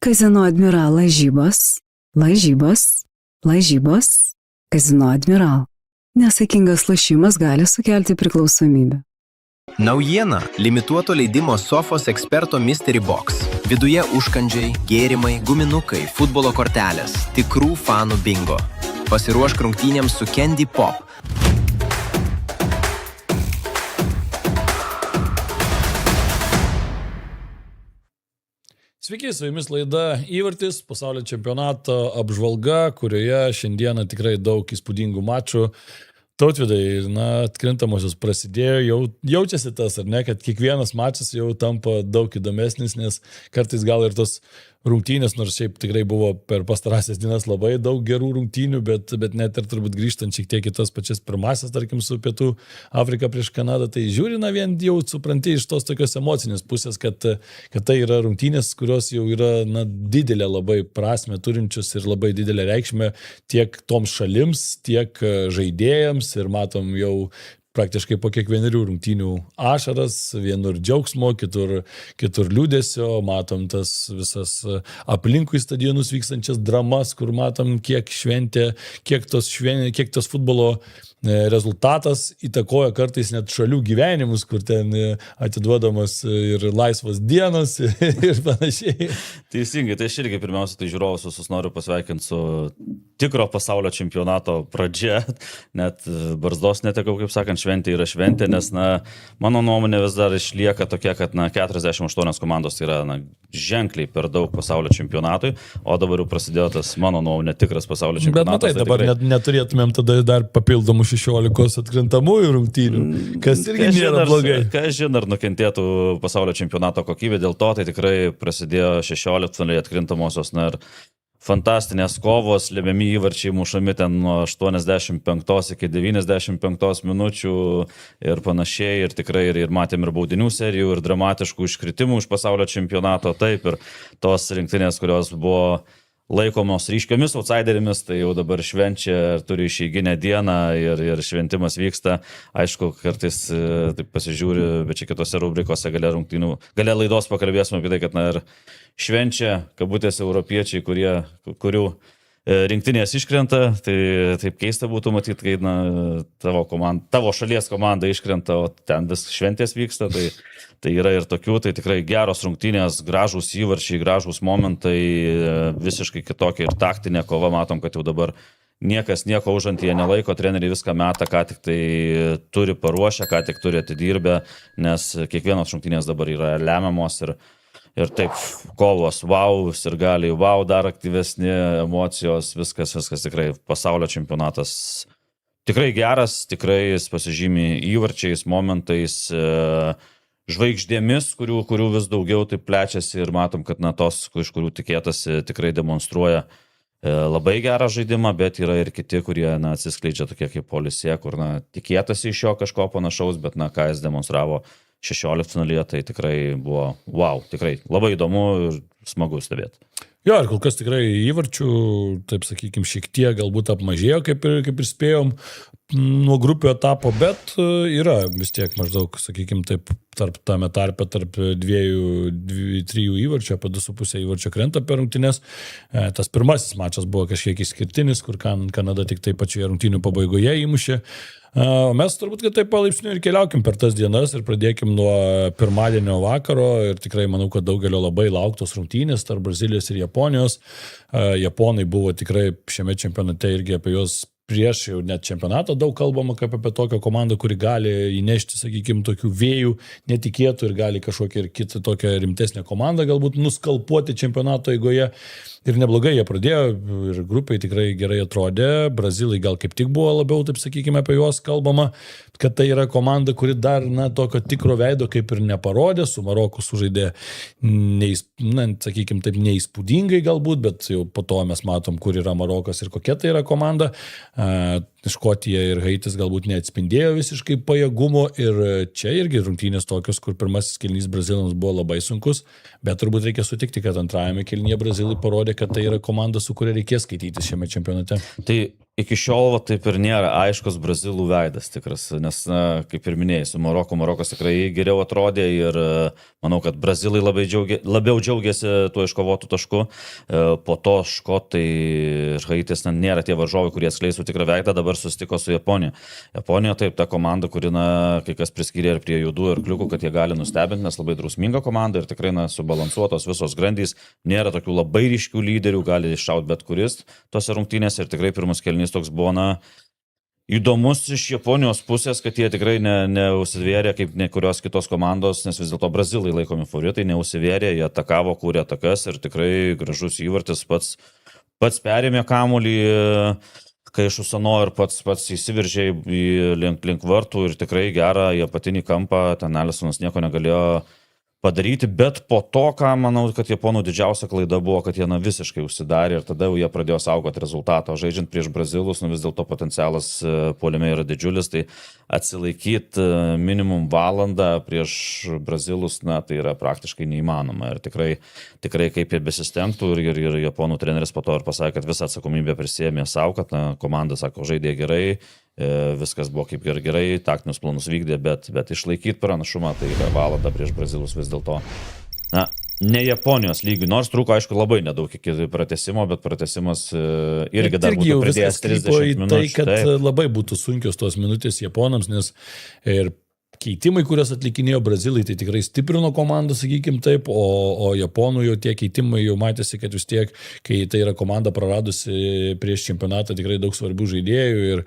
Kazino Admiral lažybos, Kazino Admiral. Nesaikingas lošimas gali sukelti priklausomybę. Naujiena – limituoto leidimo Sofos eksperto Mystery Box. Viduje užkandžiai, gėrimai, guminukai, futbolo kortelės, tikrų fanų bingo. Pasiruošk rungtynėms su Candy Pop. Sveiki, su jumis laida Įvartis, pasaulio čempionato apžvalga, kurioje šiandieną tikrai daug įspūdingų mačų. Tautvidai, atkrintamosios prasidėjo, jaučiasi tas, ar ne, kad kiekvienas mačas jau tampa daug įdomesnis, nes kartais gal ir tos rungtynės, nors šiaip tikrai buvo per pastarąsias dienas labai daug gerų rungtynių, bet net ir turbūt grįžtant šiek tiek į tas pačias pirmasias, tarkim, su Pietų Afrika prieš Kanadą, tai žiūrina vien jau supranti iš tos tokios emocinės pusės, kad tai yra rungtynės, kurios jau yra didelė labai prasme turinčios ir labai didelę reikšmę tiek toms šalims, tiek žaidėjams ir matom jau praktiškai po kiekvienerių rungtynių ašaras, vienur džiaugsmo, kitur liūdesio, matom tas visas aplinkui stadionus vykstančias dramas, kur matom kiek šventė, kiek tos futbolo rezultatas įtakoja kartais net šalių gyvenimus, kur ten atiduodamas ir laisvas dienos ir panašiai. Teisingai, tai aš irgi pirmiausia, tai žiūrovus visus noriu pasveikinti su tikro pasaulio čempionato pradžia, net barzdos netekau, kaip sakant, šventė yra šventė, nes, mano nuomonė vis dar išlieka tokia, kad, 48 komandos yra, ženkliai per daug pasaulio čempionatui, o dabar jau prasidėjo tas, mano nuomonė, tikras pasaulio čempionatas. Bet dabar tikrai neturėtumėm tada dar papildomų 16 atkrintamųjų rungtynių, kas irgi nėra blogai. Kas žin, ar nukentėtų pasaulio čempionato kokybė, dėl to tai tikrai prasidėjo 16 atkrintamosios, ir fantastinės kovos, lemiami įvarčiai mušami ten nuo 85 iki 95 minučių ir panašiai, ir tikrai ir matėm ir baudinių serijų, ir dramatiškų iškritimų iš pasaulio čempionato, taip, ir tos rinktinės, kurios buvo laikomos ryškiomis outsiderėmis, tai jau dabar švenčia, turi išeiginę dieną ir šventimas vyksta. Aišku, kartais taip pasižiūri, bet čia kitose rubrikose gale laidos pakalbėsime apie tai, kad ir švenčia, kabutėse, europiečiai, kurių rinktinės iškrenta, tai taip keista būtų matyti, kai tavo šalies komanda iškrenta, o ten vis šventės vyksta, tai yra ir tokių, tai tikrai geros rungtynės, gražūs įvarčiai, gražūs momentai, visiškai kitokia ir taktinė kova, matom, kad jau dabar niekas nieko užantyje nelaiko, treneriai viską meta, ką tik tai turi paruošę, ką tik turi atidirbę, nes kiekvienos rungtynės dabar yra lemiamos ir taip kovos, ir gali, dar aktyvesni emocijos, viskas tikrai pasaulio čempionatas tikrai geras, tikrai jis pasižymi įvarčiais, momentais, žvaigždėmis, kurių vis daugiau taip plečiasi ir matom, kad tos, iš kurių tikėtasi, tikrai demonstruoja labai gerą žaidimą, bet yra ir kiti, kurie atsiskleidžia tokie kaip Polisė, kur tikėtasi iš jo kažko panašaus, bet ką jis demonstravo 16 tai tikrai buvo tikrai labai įdomu ir smagu stebėti. Jo, ir kol kas tikrai įvarčių, taip sakykime, šiek tiek galbūt apmažėjo, kaip ir spėjom nuo grupių etapo, bet yra vis tiek maždaug, sakykime, taip, tame tarpe tarp 2-3 įvarčių, apie 2,5 įvarčio krenta per rungtynes. Tas pirmasis mačas buvo kažkiek išskirtinis, kur Kanada tik tai pačioje rungtynių pabaigoje įmušė. O mes turbūt, kad taip palaipsniui ir keliaukim per tas dienas ir pradėkim nuo pirmadienio vakaro ir tikrai manau, kad daugelio labai lauktos rungtynės tarp Brazilijos ir Japonijos. Japonai buvo tikrai šiame čempionate irgi apie juos prieš jau net čempionatą daug kalbama kaip apie tokią komandą, kuri gali įnešti, sakykime, tokių vėjų netikėtų ir gali kažkokią ir kitą tokią rimtesnę komandą galbūt nuskalpuoti čempionato eigoje. Ir neblogai jie pradėjo ir grupiai tikrai gerai atrodė. Brazilai gal kaip tik buvo labiau, taip sakykime, apie juos kalbama, kad tai yra komanda, kuri dar, tokio tikro veido kaip ir neparodė. Su Maroku sužaidė, sakykime, taip neįspūdingai galbūt, bet jau po to mes matom, kur yra Marokas ir kokia tai yra komanda. Škotija ir Haitis galbūt neatspindėjo visiškai pajėgumo ir čia irgi rungtynės tokios, kur pirmasis kėlinys brazilams buvo labai sunkus, bet turbūt reikia sutikti, kad antrajame kėlinyje brazilai parodė, kad tai yra komanda, su kuria reikės skaitytis šiame čempionate. Tai iki šiol taip ir nėra aiškus brazilų veidas tikras, nes, kaip ir minėjai, su Marokas tikrai geriau atrodė ir manau, kad brazilai labiau džiaugiasi tuo iškovotų tašku. Po to škotai ir Haitis nėra tie varžovai, kurie skleisų tikrą veidą, dabar susitiko su Japonija. Japonija taip, ta komanda, kuri, kai kas priskyrė ir prie juodų ir kliukų, kad jie gali nustebinti, nes labai drausminga komanda ir tikrai subalansuotos visos grandys, nėra tokių labai ryškių lyderių, gali iššauti bet kuris tose rungtynėse ir tikrai pirmas kėlinys toks buvo įdomus iš Japonijos pusės, kad jie tikrai neužsivėrė kaip ne kurios kitos komandos, nes vis dėlto brazilai laikomi favoritai, neužsivėrė, jie atakavo, kūrė atakas ir tikrai gražus įvartis, pats perėmė kamuolį, kai iš Usano ir pats įsiveržė link vartų ir tikrai gerą į apatinį kampą, ten Alisonas nieko negalėjo padaryti, bet po to, ką manau, kad Japonų didžiausia klaida buvo, kad jie visiškai užsidarė ir tada jau jie pradėjo saugoti rezultatą. Žaidžiant prieš brazilus, vis dėlto potencialas puolime yra didžiulis, tai atsilaikyti minimum valandą prieš brazilus, tai yra praktiškai neįmanoma. Ir tikrai kaip jie besistengtų ir Japonų treneris po to ir pasakė, kad visą atsakomybę prisėmė savo, kad komanda, sako, žaidė gerai, viskas buvo kaip gerai, taktinius planus vykdė, bet išlaikyti pranašumą, tai yra valanda prieš brazilus vis dėlto. Ne Japonijos lygių, nors trūko, aišku, labai nedaug iki pratęsimo, bet pratęsimas irgi dar būtų pridėjęs 30 minučių. Tai, kad labai būtų sunkios tos minutės Japonams, nes ir keitimai, kurias atlikinėjo brazilai, tai tikrai stiprino komandą, sakykime taip, o Japonų jau tie keitimai jau matėsi, kad vis tiek, kai tai yra komanda praradusi prieš čempionatą tikrai daug svarbių žaidėjų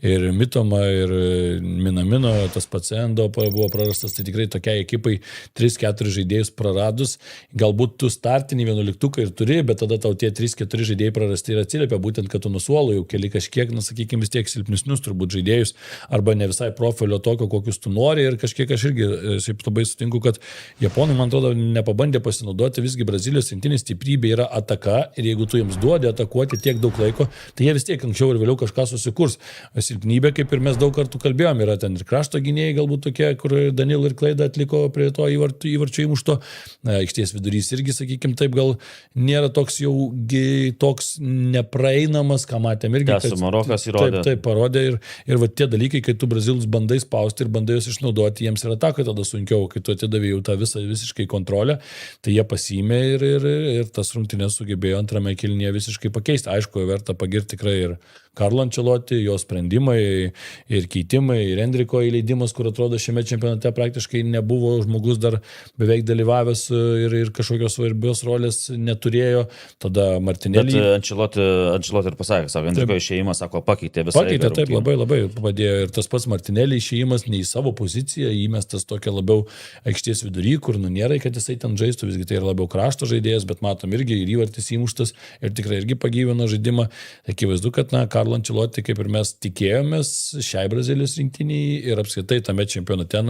ir Mitoma, ir Minamino, tas pats Endo buvo prarastas, tai tikrai tokiai ekipai 3-4 žaidėjus praradus, galbūt tu startinį 11 ir turi, bet tada tau tie 3-4 žaidėjai prarasti ir atsiliepia, būtent, kad tu nusuolo jau keli kažkiek, sakykime, vis tiek silpnesnius turbūt žaidėjus, arba ne visai profilio tokio, kokius tu nori. Ir kažkiek aš irgi šiaip labai sutinku, kad Japonai, man atrodo, nepabandė pasinaudoti, visgi Brazilijos rinktinės stiprybė yra ataka ir jeigu tu jiems duodi atakuoti tiek daug laiko, tai jie vis tiek anksčiau ir vėliau kažką susikurs. Silpnybė, kaip ir mes daug kartų kalbėjom, yra ten ir krašto gynėjai galbūt tokie, kur Danil ir Klaida atliko prie to įvarčio įmušto. Aikštės vidurys irgi, sakykime, taip gal nėra toks jau toks nepraeinamas, ką matėm irgi. Marokas įrodė. Taip parodė ir va tie dalykai, kai tu Brazilus bandai spausti ir bandai juos išnaudoti, jiems yra atakai tada sunkiau, kai tu atidavė jau tą visiškai kontrolę, tai jie pasiėmė ir tas rungtynės sugebėjo antrame kėlinyje visiškai pakeisti. Aišku, verta pagirti tikrai ir Carlo Ancelotti, jo sprendimai ir keitimai, ir Endriko įleidimas, kur atrodo šiame čempionate praktiškai nebuvo žmogus dar beveik dalyvavęs ir kažkokios svarbios rolės neturėjo. Tada Martinelli. Bet Ancelotti ir pasakė, sako, Endriko išėjimas, sako, pakeitė visą. Pakeitė, taip, labai padėjo. Ir tas pats Martinelli išėjimas ne į savo poziciją, įmestas tokia labiau aikštės vidury, kur nėra, kad jisai ten žaistų, visgi tai yra labiau krašto žaidėjas, bet matom irgi ir įvartis įmuštas ir tikrai irgi pagyvino žaidimą. Akivaizdu, kad Carlo Ancelotti, kaip ir mes tikėjomės šiai Brazilijos rinktiniai ir apskritai tame čempionate,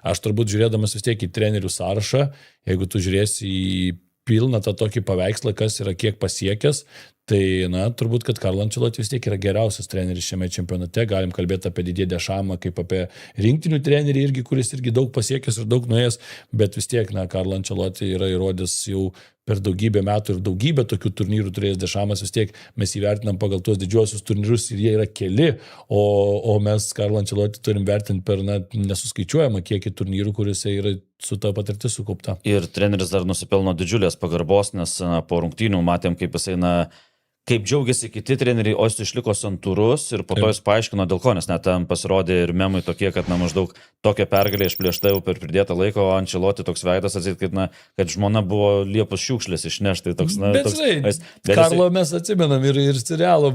aš turbūt žiūrėdamas vis tiek į trenerių sąrašą, jeigu tu žiūrėsi į pilną tą tokį paveikslą, kas yra kiek pasiekęs, tai, turbūt, kad Carlo Ancelotti vis tiek yra geriausias treneris šiame čempionate. Galim kalbėti apie Didier Deschamps, kaip apie rinktinių trenerį irgi, kuris irgi daug pasiekęs ir daug nuėjęs, bet vis tiek, Carlo Ancelotti yra įrodęs jau per daugybę metų ir daugybę tokių turnyrų turėjęs Deschamps, vis tiek mes įvertinam pagal tuos didžiuosius turnyrus ir jie yra keli, o mes Carlo Ancelotti turim vertinti per nesuskaičiuojamą kiekį turnyrų, kuriuose yra su ta patirtis sukaupta. Ir treneris dar nusipelno didžiulės pagarbos, nes po rungtynių matėm, kaip jisai kaip džiaugiasi kiti treneriai, o jis išliko santūrus ir po to jis paaiškino dėl ko, nes net ten pasirodė ir memai tokie, kad na maždaug tokią pergalę išplėšta jau per pridėtą laiką, o Ancelotti toks veidas atsit, kad žmona buvo liepus šiukšlės išnešti. Toks, na, bet žinai, Karlo mes atsimenam ir serialo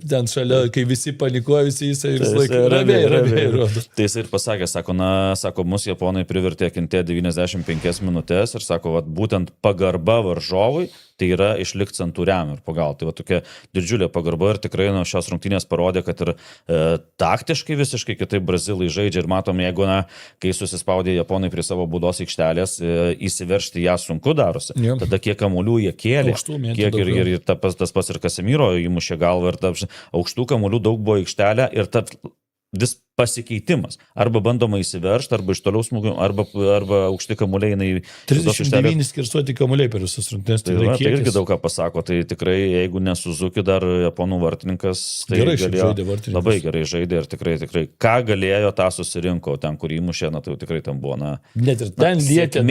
ten šalia, kai visi panikuoja, visi jisai vis laiką ramiai rodo. Tai jis ir pasakė, sako, mus japonai privertė kentėti 95 minutės ir sako, vat, būtent pagarba varžovui, tai yra išlikti santūriam ir pagauti. Tai va tokia didžiulė pagarba ir tikrai nuo šios rungtynės parodė, kad ir taktiškai visiškai kitaip brazilai žaidžia ir matom, jeigu, kai susispaudė japonai prie savo baudos aikštelės, įsiveržti ją sunku darosi. Tada kiek kamuolių jie kėlė, kiek ir tas pats ir Casemiro įmušė galvą ir aukštų kamuolių daug buvo aikštelė ir vis pasikeitimas. Arba bandoma įsiveržti, arba iš toliau smūgių, arba aukšti kamuoliai. 39 skirstuoti kamuoliai per visas rungtynes. Tai irgi daug ką pasako. Tai tikrai, jeigu ne Suzuki dar japonų vartininkas, tai labai gerai žaidė ir tikrai, ką galėjo, tą susirinko. Ten, kur įmušė, tai jau tikrai ten buvo. Net ir ten lietė,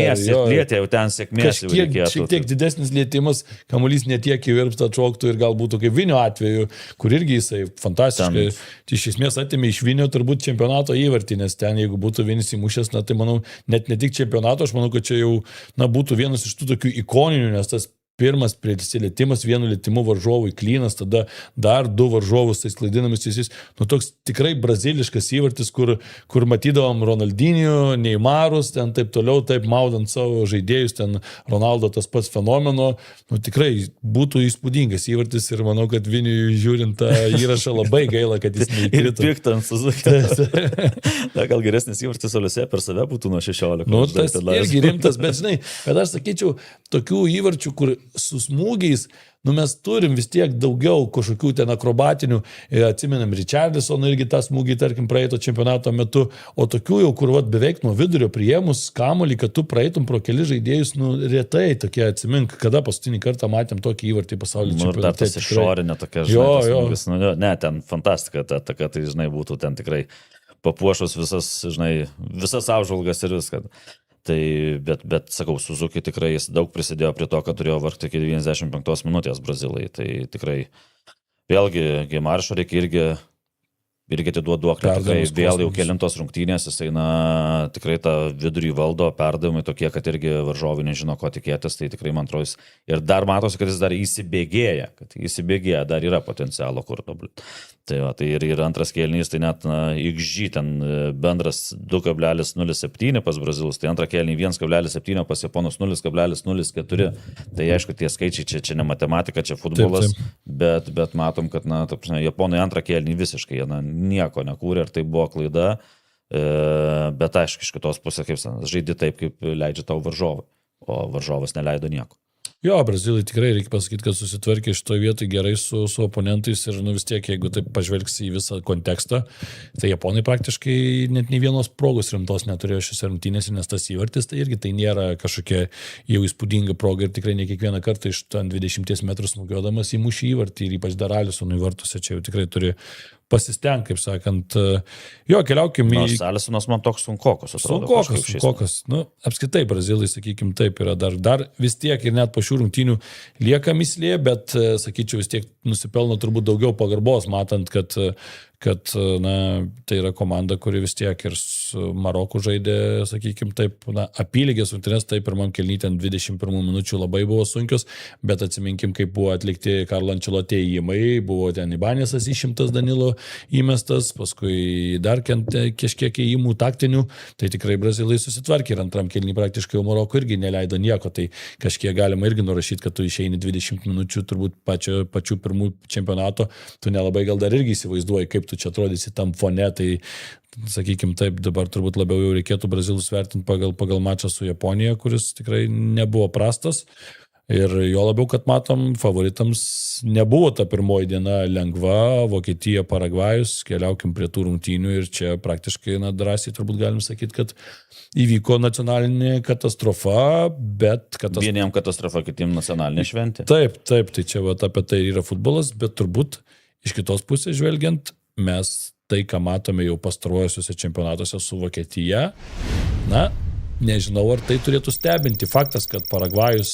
jau ten sėkmės. Šiek tiek didesnis lietimas, kamuolys netiek įvirpsta atšoktų ir galbūt kaip Vinio atveju, kur irgi jisai fantastiškai. Iš esmės atėmė iš Vinio turbūt čempionato įvartį, nes ten, jeigu būtų vienas įmušęs, tai manau, net ne tik čempionato, aš manau, kad čia jau, būtų vienas iš tų tokių ikoninių, nes tas pirmas prisilietimas vienu lietimu varžovui klynas, tada dar du varžovus tais klaidinamis teisys. Toks tikrai braziliškas įvartis, kur matydavom Ronaldinho, Neymarus, ten taip toliau, taip maudant savo žaidėjus, ten Ronaldo tas pats fenomeno. Tikrai būtų įspūdingas įvartis ir manau, kad Viniui žiūrint tą įrašą labai gaila, kad jis neįkrito. Ir piktant Suzuki. Gal geresnis įvartis Oliuose per save būtų nuo 16. Tas irgi rimtas, bet žinai, kad aš sakyčiau, tokių įvarčių, kur su smūgiais, mes turim vis tiek daugiau kažkokių ten akrobatinių, atsimenam Richarlisoną irgi tą smūgį, tarkim, praeito čempionato metu, o tokių jau, kur beveik nuo vidurio priėmus kamuolį, kad tu praeitum pro keli žaidėjus, retai tokie atsimink, kada paskutinį kartą matėm tokį įvartį pasaulio čempionate. Ir dar tas išorinė tokia, žinai, ne, ten fantastika, tai žinai, būtų ten tikrai papuošus visas apžvalgas ir viską. Tai, bet sakau, Suzuki tikrai jis daug prisidėjo prie to, kad turėjo vargti iki 95 minutės brazilai. Tai tikrai, vėlgi, Gimaršo reikia irgi atiduoti duoklę. Vėl jau kelintos rungtynės, jis tikrai tą vidurį valdo, perdavimai tokie, kad irgi varžovai nežino, ko tikėtis. Tai tikrai, man atrodo, ir dar matosi, kad jis dar įsibėgėja, dar yra potencialo kur tobulėti. Tai ir antras kėlinys, tai net XG ten bendras 2,07 pas brazilus, tai antrą kėlinį 1,7, pas japonus 0,04. Tai aišku, tie skaičiai čia ne matematika, čia futbolas, taip. Bet matom, kad japonai antrą kėlinį visiškai nieko nekūrė ir tai buvo klaida, bet aišku, iš kitos pusės, kaip žaidži taip, kaip leidžia tau varžovai, o varžovas neleido nieko. Jo, brazilai tikrai reikia pasakyti, kad susitvarkė šitoje vietoje gerai su oponentais ir vis tiek, jeigu taip pažvelgsi į visą kontekstą, tai japonai praktiškai net nei vienos progos rimtos neturėjo šiose rungtynėse, nes tas įvartis, tai irgi tai nėra kažkokia jau įspūdinga proga ir tikrai ne kiekvieną kartą iš 20 metrų smūgiuodamas įmušį įvartį ir ypač dar Alisonui vartuose čia jau tikrai turi pasisteng, kaip sakant. Jo, keliaukim į... Nors Alisonas man toks sunkokas, atrodo. Sunkokas. Apskritai, brazilai, sakykim, taip yra dar vis tiek ir net po šių rungtynių lieka mislė, bet, sakyčiau, vis tiek nusipelno turbūt daugiau pagarbos, matant, kad tai yra komanda, kuri vis tiek ir su Maroku žaidė, sakykim, taip, apylygės rungtynės, tai pirmam kėliny ten 21 minučių labai buvo sunkios, bet atsiminkim, kaip buvo atlikti Karlo Ancelotti ėjimai, buvo ten Ibanėsas išimtas, Danilo įmestas, paskui dar kažkiek ėjimų taktinių, tai tikrai brazilai susitvarkė ir antram kėliny praktiškai Maroko irgi neleido nieko, tai kažkiek galima irgi nurašyti, kad tu išeini 20 minučių, turbūt pačių pirmų čempionato, tu nelabai gal dar irgi įsivaizduoji, kaip tu čia atrodysi tam fone, tai sakykim taip, dabar turbūt labiau jau reikėtų brazilus vertinti pagal mačą su Japonija, kuris tikrai nebuvo prastas. Ir jo labiau, kad matom, favoritams nebuvo ta pirmoji diena lengva, Vokietija, Paragvajus, keliaukim prie tų rungtynių ir čia praktiškai, drąsiai turbūt galim sakyti, kad įvyko nacionalinė katastrofa, bet... Vieniem katastrofa, kitiem nacionalinė šventė. Taip, tai čia apie tai yra futbolas, bet turbūt iš kitos pusės žvelgiant, mes tai, ką matome jau pastaruosiuose čempionatuose su Vokietija, nežinau, ar tai turėtų stebinti. Faktas, kad Paragvajus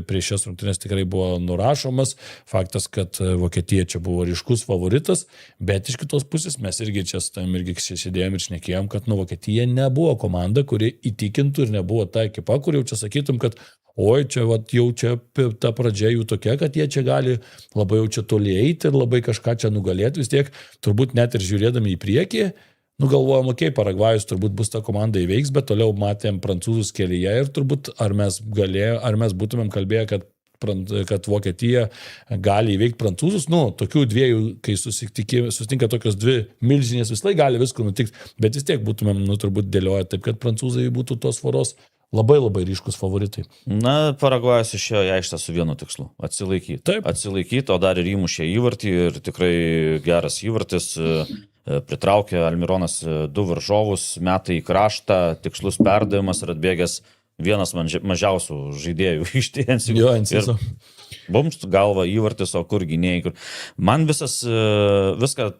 prieš šias rungtynes tikrai buvo nurašomas, faktas, kad Vokietija čia buvo ryškus favoritas, bet iš kitos pusės mes irgi čia sėdėjom ir šnekėjom, kad Vokietija nebuvo komanda, kuri įtikintų ir nebuvo ta ekipa, kur jau čia sakytum, kad oi, čia jau čia ta pradžia jų tokia, kad jie čia gali labai jau čia toli eiti ir labai kažką čia nugalėti, vis tiek turbūt net ir žiūrėdami į priekį, galvojom, Paragvajus turbūt bus ta komanda įveiks, bet toliau matėm prancūzus kelyje ir turbūt ar mes būtumėm kalbėję, kad Vokietija gali įveikti prancūzus, tokių dviejų, kai susitinka tokios dvi milžinės, vis laik gali visko nutikti, bet vis tiek būtumėm, turbūt dėlioję taip, kad prancūzai būtų tos varos labai labai ryškus favoritai. Na, Paragvajus išėjo į aikštę su vienu tikslu - atsilaikyti. Taip. Atsilaikyti, o dar ir įmušė įvartį ir tikrai geras įvartis. Pritraukė Almironas 2 varžovus, meta į kraštą, tikslus perdavimas ir atbėgęs vienas mažiausių žaidėjų iš TNC. Jo, Enciso. Bums galva įvartis, o kur gynėjai. Man viską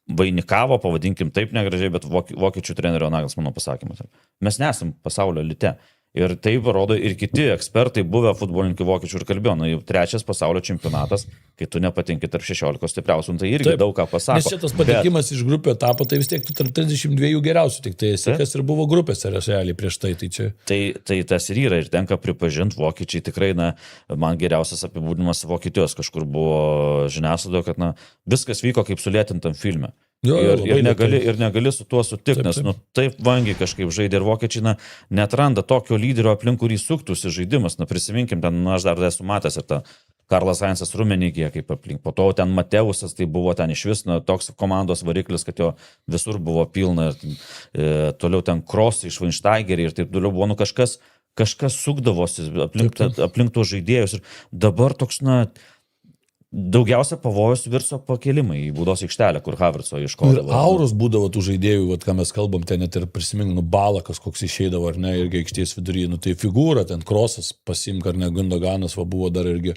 vainikavo, pavadinkim taip negražiai, bet vokiečių trenerio Nagelsmano pasakymas. Mes nesam pasaulio elite. Ir tai parodo ir kiti ekspertai, buvę futbolininkai vokiečių ir kalbėjo, jau 3 pasaulio čempionatas, kai tu nepatinki tarp 16 stipriausių, tai irgi daug ką pasako. Nes šitas patekimas iš grupių etapo, tai vis tiek tu tarp 32 geriausių, tik tai esi, kas ir buvo grupėse realiai prieš tai. Tai tas ir yra, ir tenka pripažinti, vokiečiai tikrai, man geriausias apibūdinimas Vokietijos kažkur buvo žiniasklaidoje, kad viskas vyko kaip sulėtintam filme. Ir negali su tuo sutikti, nes taip vangiai kažkaip žaidė ir vokiečiai netranda tokio lyderio aplink, kurį suktųsi žaidimas. Prisiminkim, ten aš dar esu matęs ir tą Karlas Heinzas Rumenigė kaip aplink. Po to ten Mateusas, tai buvo ten iš vis toks komandos variklis, kad jo visur buvo pilna. Toliau ten Krosai iš Weinsteigerį ir taip toliau buvo kažkas sukdavosi aplink tuos žaidėjus. Ir dabar toks, daugiausia pavojus virso pakelimai į baudos aikštelę, kur Havertzo iškodavo. Auros būdavo tų žaidėjų, ką mes kalbam, ten net ir prisimink, Balakas koks išeidavo, ar ne, irgi aikštės vidury, tai figūra, ten Krosas pasimk, ar ne, Gundoganas buvo dar irgi,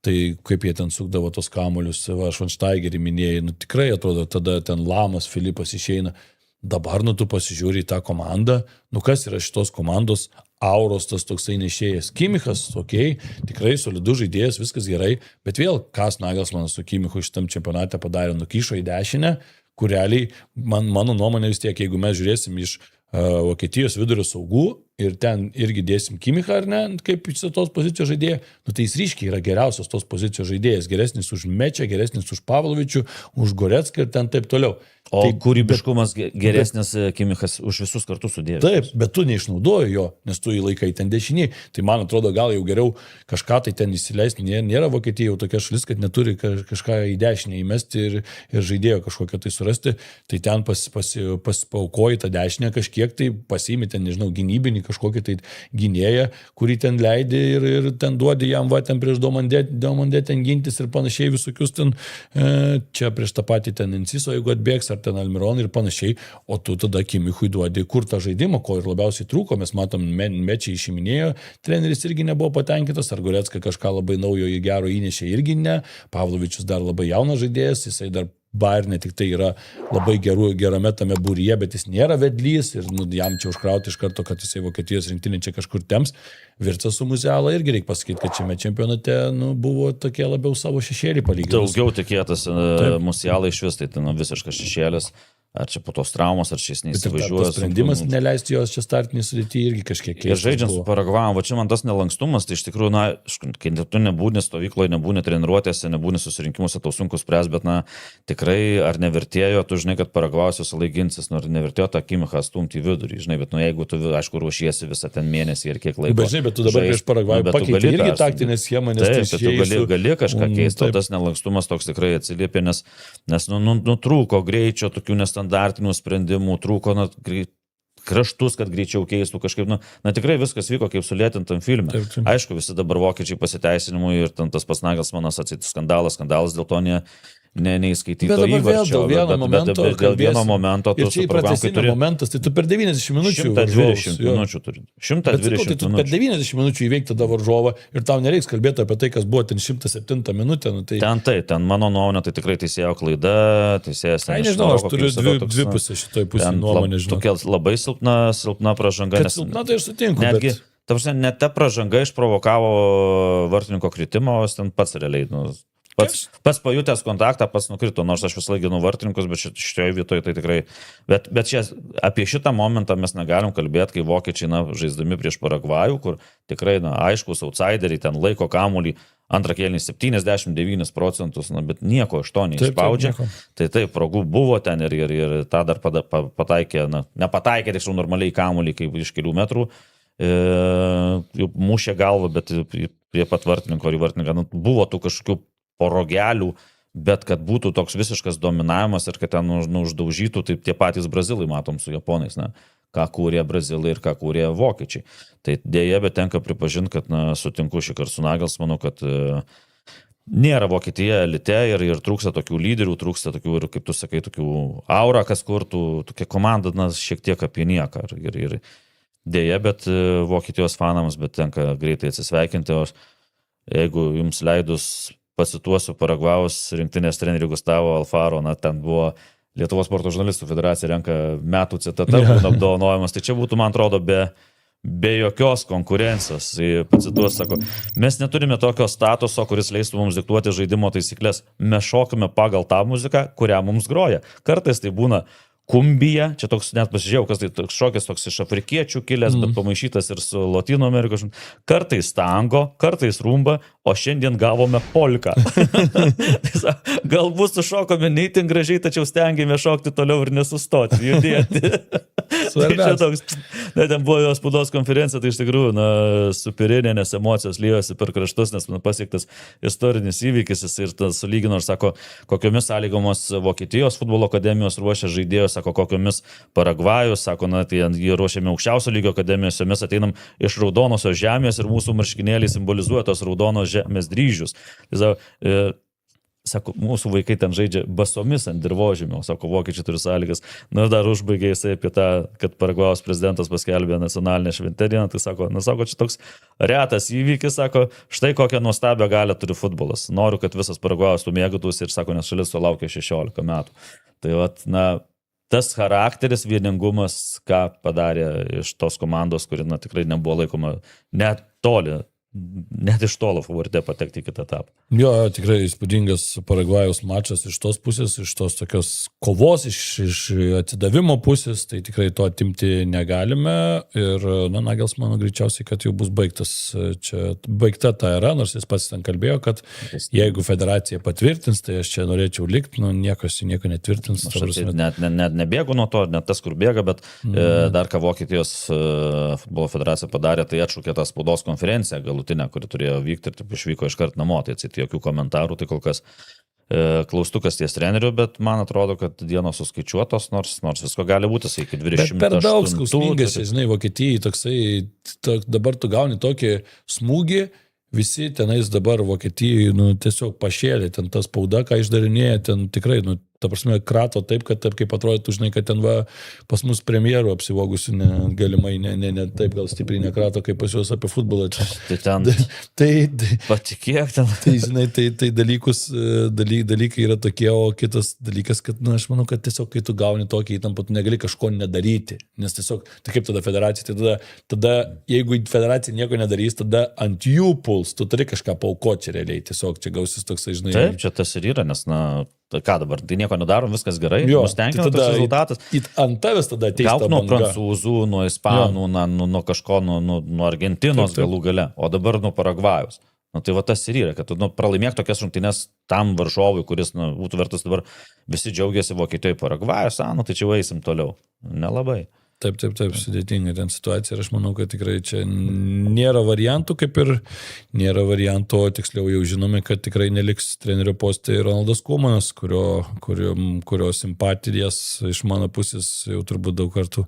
tai kaip jie ten sukdavo tos kamuolius, Schweinsteigerį minėjai, tikrai atrodo, tada ten Lamas, Filipas išeina. Dabar, tu pasižiūri į tą komandą, kas yra šitos komandos auros, tas toksai nešėjas. Kimichas, tikrai solidus žaidėjas, viskas gerai, bet vėl, kas Nagelsmanas su Kimichu šitam čempionate padarė, nukišo į dešinę, kur realiai, mano nuomonė vis tiek, jeigu mes žiūrėsim iš Vokietijos vidurio saugų ir ten irgi dėsim Kimichą, ar ne, kaip iš tos pozicijos žaidėja, tai jis ryškiai yra geriausias tos pozicijos žaidėjas, geresnis už Mečą, geresnis už Pavlovičių, už Gorecką ir ten taip toliau. O tai kūrybiškumas geresnis Kimichas už visus kartu sudėjęs. Taip, bet tu neišnaudoji jo, nes tu jį laikai ten dešiniai. Tai man atrodo, gal jau geriau kažką tai ten įsileisti. Nėra Vokietija jau tokia šalis, kad neturi kažką į dešinę įmesti ir žaidėjo kažkokią tai surasti. Tai ten paukoji tą dešinę kažkiek, tai pasiimi ten, nežinau, gynybinį kažkokį tai gynėją, kurį ten leidė ir ten duodi jam ten prieš Domandė ten gintis ir panašiai visokius ten, čia prieš tą patį ten Enciso, jeigu atbėgs, ar ten Almiron ir panašiai, o tu tada Kimichui duodi kur tą žaidimą, ko ir labiausiai trūko, mes matom, Mečiai išiminėjo, treneris irgi nebuvo patenkintas, ar Gorecka kažką labai naujo į gero įnešė irgi ne, Pavlovičius dar labai jaunas žaidėjas, jisai dar Bayerne tik tai yra labai gerame tame būryje, bet jis nėra vedlys ir jam čia užkrauti iš karto, kad jisai Vokietijos rinktinė čia kažkur temps. Vircas su Musiala irgi reikia pasakyti, kad šiame čempionate buvo tokie labiau savo šešėlį palyginus. Daugiau tikėtas Musiala iš vis, tai visiškas šešėlis. Ar čia po tos traumos, ar šis neįsivažiuoja. Sprendimas neleisti jos čia startinį sudėtį irgi kažkiek keistas. Ir žaidžiant su Paragvajum, čia man tas nelankstumas, tai iš tikrųjų, kai tu nebūni stovykloje, nebūni treniruotėse, nebūni susirinkimuose, tau sunku spręs, bet tikrai ar nevertėjo, tu žinai, kad Paragvajus susilaiginsis, ar nevertėjo tą Kimichą stumti į vidurį, žinai, bet jeigu tu, aišku, ruošiesi visą ten mėnesį ir kiek laiko. Bet žinai, bet tu dabar prieš Paragvajų pakeiti irgi taktinę schemą, nes tu gali kažką keisti, tas nelankstumas toks tikrai atsiliepė, nes nutrūko greičio, tokių nestandartinių sprendimų, trūko kraštus, kad greičiau keistų kažkaip, tikrai viskas vyko kaip sulėtintam filme. Taip. Aišku, visi dabar vokiečiai pasiteisinimui ir tas pats Nagelsmanas atseit skandalas dėl to neįskaityto Bet dabar vėl įvarčio. dėl vieno momento Dėl vieno momento tu ir čia pratęsimo momentas, tai tu per 90 minučių 120 minučių turi. 120 tai tu per 90 minučių įveikti tą varžovą ir tau nereiks kalbėti apie tai, kas buvo ten 107 minutę. Nu, tai... Ten mano nuomonė, tai tikrai teisėjo klaida, teisėjas ten nežinau, aš turiu dvi pusės šitoj pusėje nuomonė, žinau. Tokia labai silpna pražanga. Kad silpna, tai aš sutinku. Netgi, ta prasme, net ta pražanga išprovokavo vartininko kritimą, o ten pats realiai, pats pajutęs kontaktą, pats nukrito, nors aš visą laiką vartininkus, bet šitoje vietoje tai tikrai, bet čia apie šitą momentą mes negalim kalbėti, kai vokiečiai, žaisdami prieš Paragvajų, kur tikrai, aiškus outsideriai, ten laiko kamuolį, antrą kėlinį 79%, bet nieko iš to neišspaudžia. Tai taip, progų buvo ten ir tą dar pataikė, nepataikė tiksliau normaliai kamuolį, kaip iš kelių metrų, jau mušė galvą, bet prie pat vartininko ir vartininką, buvo tų kažkokių porogelių, bet kad būtų toks visiškas dominavimas ir kad ten uždaužytų, tai tie patys brazilai matom su japonais, ką kūrė brazilai ir ką kūrė vokiečiai. Tai dėja, bet tenka pripažinti, kad sutinku šį kartą su Nagelsmanu, kad nėra Vokietija elite ir trūksta tokių lyderių, trūksta tokių, ir kaip tu sakai, tokių aura, kas kurtų, tokia komanda šiek tiek apie nieką. Ir dėja, bet Vokietijos fanams, bet tenka greitai atsisveikinti, o jeigu jums leidus pacituosiu Paragvajaus rinktinės trenerių Gustavo Alfaro, ten buvo Lietuvos sporto žurnalistų federacija renka metų citata, būna apdovanojimas, tai čia būtų, man atrodo, be jokios konkurencijos. Pacituosiu, sako, mes neturime tokio statuso, kuris leistų mums diktuoti žaidimo taisyklės, mes šokame pagal tą muziką, kurią mums groja. Kartais tai būna kumbija, čia toks, net pasižiūrėjau, kas tai šokis toks iš afrikiečių kilęs, bet pamaišytas ir su Latino Amerikos, kartais tango, kartais rumba, o šiandien gavome polką. Galbūt sušokome neįtin gražiai, tačiau stengiame šokti toliau ir nesustoti, judėti. Ten buvo jos spaudos konferencija, tai iš tikrųjų, superinė, nes emocijos liejosi per kraštus, nes pasiektas istorinis įvykis ir sulygino ir sako, kokiomis sąlygomos Vokietijos futbolo akademijos ruošia žaidėjus, sako, kokiomis Paragvajus, sako, tai jie ruošiame aukščiausio lygio akademijose, mes ateinam iš raudonosios žemės ir mūsų marškinėliai simbolizuoja tos raudonos žemės dryžius. Sako, mūsų vaikai ten žaidžia basomis ant dirvožėmio, sako, vokiečiai turi sąlygas. Ir dar užbaigė jisai apie tą, kad Paragvajaus prezidentas paskelbė nacionalinę šventę dieną, tai sako, čia toks retas įvykis, sako, štai kokią nuostabią galią turi futbolas. Noriu, kad visas Paragvajaus mėgutųsi ir sako, nes šalis sulaukia 16 metų. Tai tas charakteris, vieningumas, ką padarė iš tos komandos, kuri tikrai nebuvo laikoma net iš tolo favorite patekti į kitą etapą. Jo, tikrai įspūdingas Paragvajaus mačas iš tos pusės, iš tos tokios kovos, iš atsidavimo pusės, tai tikrai to atimti negalime ir Nagelsmano greičiausiai, kad jau bus baigta ta era, nors jis pats ten kalbėjo, kad jeigu federacija patvirtins, tai aš čia norėčiau likti, niekas nieko netvirtins. Net nebėgu nuo to, net tas, kur bėga, bet dar ką Vokietijos futbolo federacija padarė, tai atšaukė tą spaudos konferenciją kuri turėjo vykti ir išvyko iškart namo, tai jokių komentarų, tai kol kas klaustukas ties treneriu, bet man atrodo, kad dienos suskaičiuotos, nors visko gali būti, iki 20. Bet per daug skausmingas, žinai, Vokietijai toksai, dabar tu gauni tokį smūgį, visi tenais dabar Vokietijai, tiesiog pašėlė, ten ta spauda, ką išdarinėja, ten tikrai, ta prasme, krato taip, kad kaip atrodytų, žinai, kad ten pas mus premjerų apsivogusių, galimai, ne taip gal stipriai nekrato, kaip pas juos apie futbolą. Tai patikėk ten. Tai, žinai, tai dalykai yra tokie, o kitas dalykas, kad, aš manau, kad tiesiog, kai tu gauni tokį įtampą, tu negali kažko nedaryti, nes tiesiog, tai kaip tada federacija, tai tada jeigu federacija nieko nedarys, tada ant jų puls, tu turi kažką paukoti realiai, tiesiog čia gausis toksai, žinai. Taip, čia tas ir yra, nes, ką dabar, tai nieko nedarom, viskas gerai, mus tenkina tas rezultatas. Ant tavęs tada ateis ta banga. Nuo prancūzų, nuo ispanų, nuo kažko, nuo Argentinos galų gale, o dabar nuo Paragvajaus. Tai va tas ir yra, kad tu pralaimėk tokias rungtynes tam varžovui, kuris būtų vertus dabar visi džiaugiasi Vokietijoje Paragvajus, tai čia eisim toliau. Nelabai. Taip, sudėtinga ten situacija ir aš manau, kad tikrai čia nėra variantų, kaip ir nėra varianto, tiksliau jau žinome, kad tikrai neliks trenerio poste Ronaldas Koemanas, kurio simpatijas iš mano pusės jau turbūt daug kartų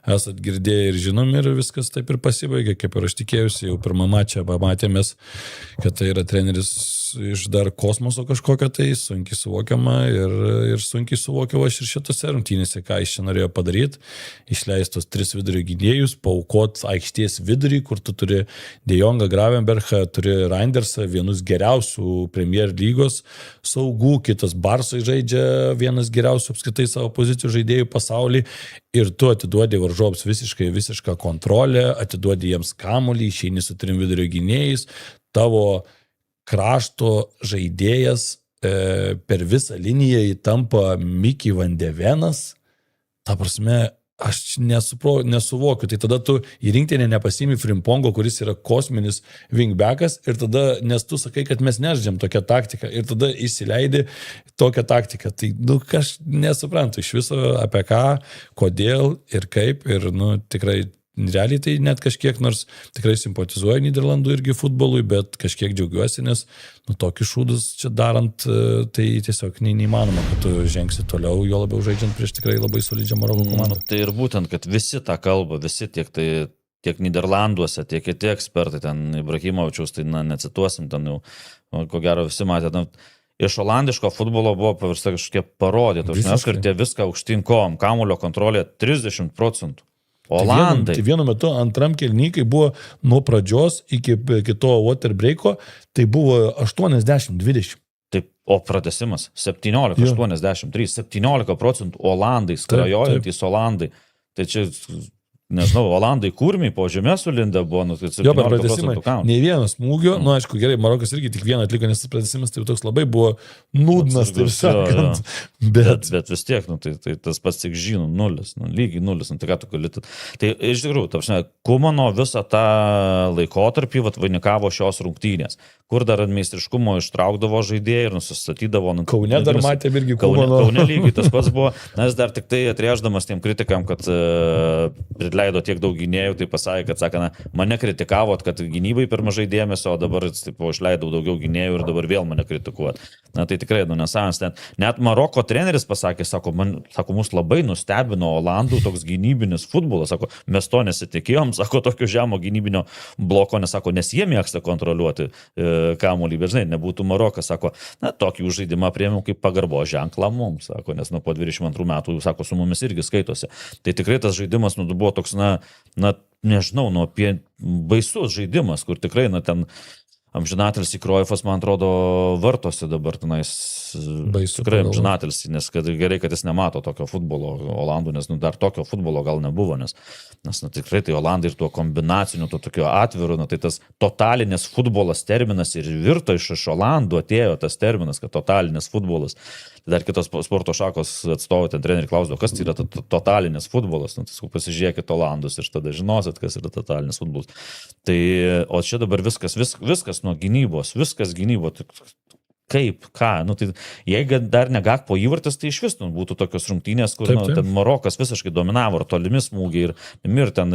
esat girdėję ir žinomi ir viskas taip ir pasibaigė, kaip ir aš tikėjausi, jau pirmą mačą pamatėmės, kad tai yra treneris iš dar kosmoso kažkokia tai sunkiai suvokiama ir sunkiai suvokiau aš ir šitose rungtynėse, ką jis čia norėjo padaryti, išleistos 3 vidurio gynėjus, paaukot aikštės vidurį, kur tu turi De Jongą, Gravenberchą, turi Reindersą, vienus geriausių Premier lygos saugų, kitas Barsai žaidžia vienas geriausių apskritai savo pozicijų žaidėjų pasaulyje ir tu atiduodi varžovams visišką kontrolę, atiduodi jiems kamuolį, išeini su 3 vidurio gynėjais, tavo krašto žaidėjas per visą liniją įtampa Mickey Van de Venas, ta prasme, aš nesuvokiu, tai tada tu į rinktinę nepasiimi Frimpongo, kuris yra kosminis wingbackas ir tada, nes tu sakai, kad mes nežaidžiam tokią taktiką ir tada įsileidi tokią taktiką, tai, aš nesuprantu iš viso apie ką, kodėl ir kaip ir, tikrai realiai tai net kažkiek, nors tikrai simpatizuoja Nyderlandų irgi futbolui, bet kažkiek džiaugiuosi, nes tokius šūdus čia darant, tai tiesiog neįmanoma, kad tu žengsi toliau, jo labiau žaidžiant prieš tikrai labai solidžią Maroko komandą. Tai ir būtent, kad visi tą kalbą, visi tiek Nyderlanduose, tiek kiti ekspertai, ten Ibrahimovičiaus, tai necituosim, ten jau, ko gero visi matė, iš olandiško futbolo buvo pavirsta kažkokie parodyti, ir tie viską aukštinkom, kamulio kontrolė 30%. Olandai. Tai vienu metu antram kėlinykai buvo nuo pradžios iki to water breako, tai buvo 80-20. Taip, o pratęsimas 17-83, 17% Olandai, skrajojantys Olandai. Tai čia, nežinau, Olandai kurmiai po žemę sulindę buvo, 17% kaunų. Nei vieno smūgio, aišku, gerai, Marokas irgi tik vieną atliko, nes tas pratęsimas tai toks labai buvo nūdnas, taip sakant. Bet vis tiek, tai tas pats tik žinų, 0, lygiai 0, tai ką tu gali. Tai iš tikrųjų, Koemano visą tą laikotarpį vainikavo šios rungtynės, kur dar meistriškumo ištraukdavo žaidėjai ir nusistatydavo. Kaune dar matėm irgi Koemano. Kaune lygiai tas pats buvo, nes dar tik tai atrėždamas tiem kritikam, kad leido tiek daug gynėjų, tai pasakė, kad sakana, mane kritikavot, kad gynybai per mažai dėmesio, o dabar išleidau daugiau gynėjų ir dabar vėl mane kritikuot. Tai tikrai, nesavęs ten. Net Maroko treneris pasakė, sako, mus labai nustebino Olandų toks gynybinis futbolas, sako, mes to nesitikėjom, sako, tokio žemo gynybinio bloko, nes jie mėgsta kontroliuoti kamuolį, bet žinai, nebūtų Marokas, sako, tokį žaidimą priėmiau kaip pagarbo ženklą mums, sako, nes po 22 metų, sako, su mumis irgi skaitosi. Tai tikrai tas žaidimas buvo toks, nežinau, baisus žaidimas, kur tikrai, ten amžinatelis į Kroifas, man atrodo, vartosi dabar tenais. Tikrai amžinatelis, nes gerai, kad jis nemato tokio futbolo Olandų, nes dar tokio futbolo gal nebuvo, nes tikrai tai Olandai ir tuo kombinaciniu, tuo tokio atviru, tai tas totalinis futbolas terminas ir virto iš Olandų atėjo tas terminas, kad totalinis futbolas. Dar kitos sporto šakos atstovai, ten treneriai klausdavo, kas tai yra totalinis futbolas, pasižiūrėkit Olandus ir tada žinosit, kas yra totalinis futbolas. Tai, o čia dabar viskas nuo gynybos, viskas gynybo. Kaip, ką, tai jeigu dar Gakpo įvartis, tai iš vis būtų tokios rungtynės, kur ten Marokas visiškai dominavo, ir tolimi smūgiai, ir ten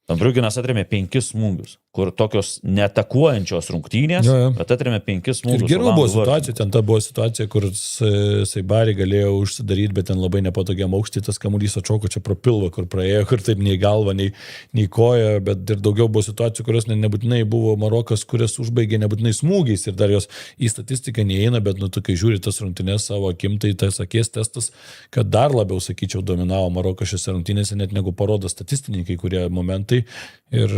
Briuginas atrėmė 5 smūgius, kur tokios neatakuojančios rungtynės, bet atrėmė 5 smūgius. Ir gerų buvo situacija, ten ta buvo situacija, kur Saibari galėjo užsidaryti, bet ten labai nepatogiam aukštį tas kamuolys atšoko čia pro pilvą, kur praėjo, kur taip nei galva, nei koja, bet ir daugiau buvo situacijų, kurios nebūtinai buvo Marokas, kurias užbaigė nebūtinai smūgiais ir dar jos į statistiką neįeina, bet tu kai žiūri tas rungtynės savo akim, tai tas akies testas, kad dar labiau, sakyčiau, dominavo Marokas šiose rungtynėse, net negu parodo statistininkai, kurie momentai. Ir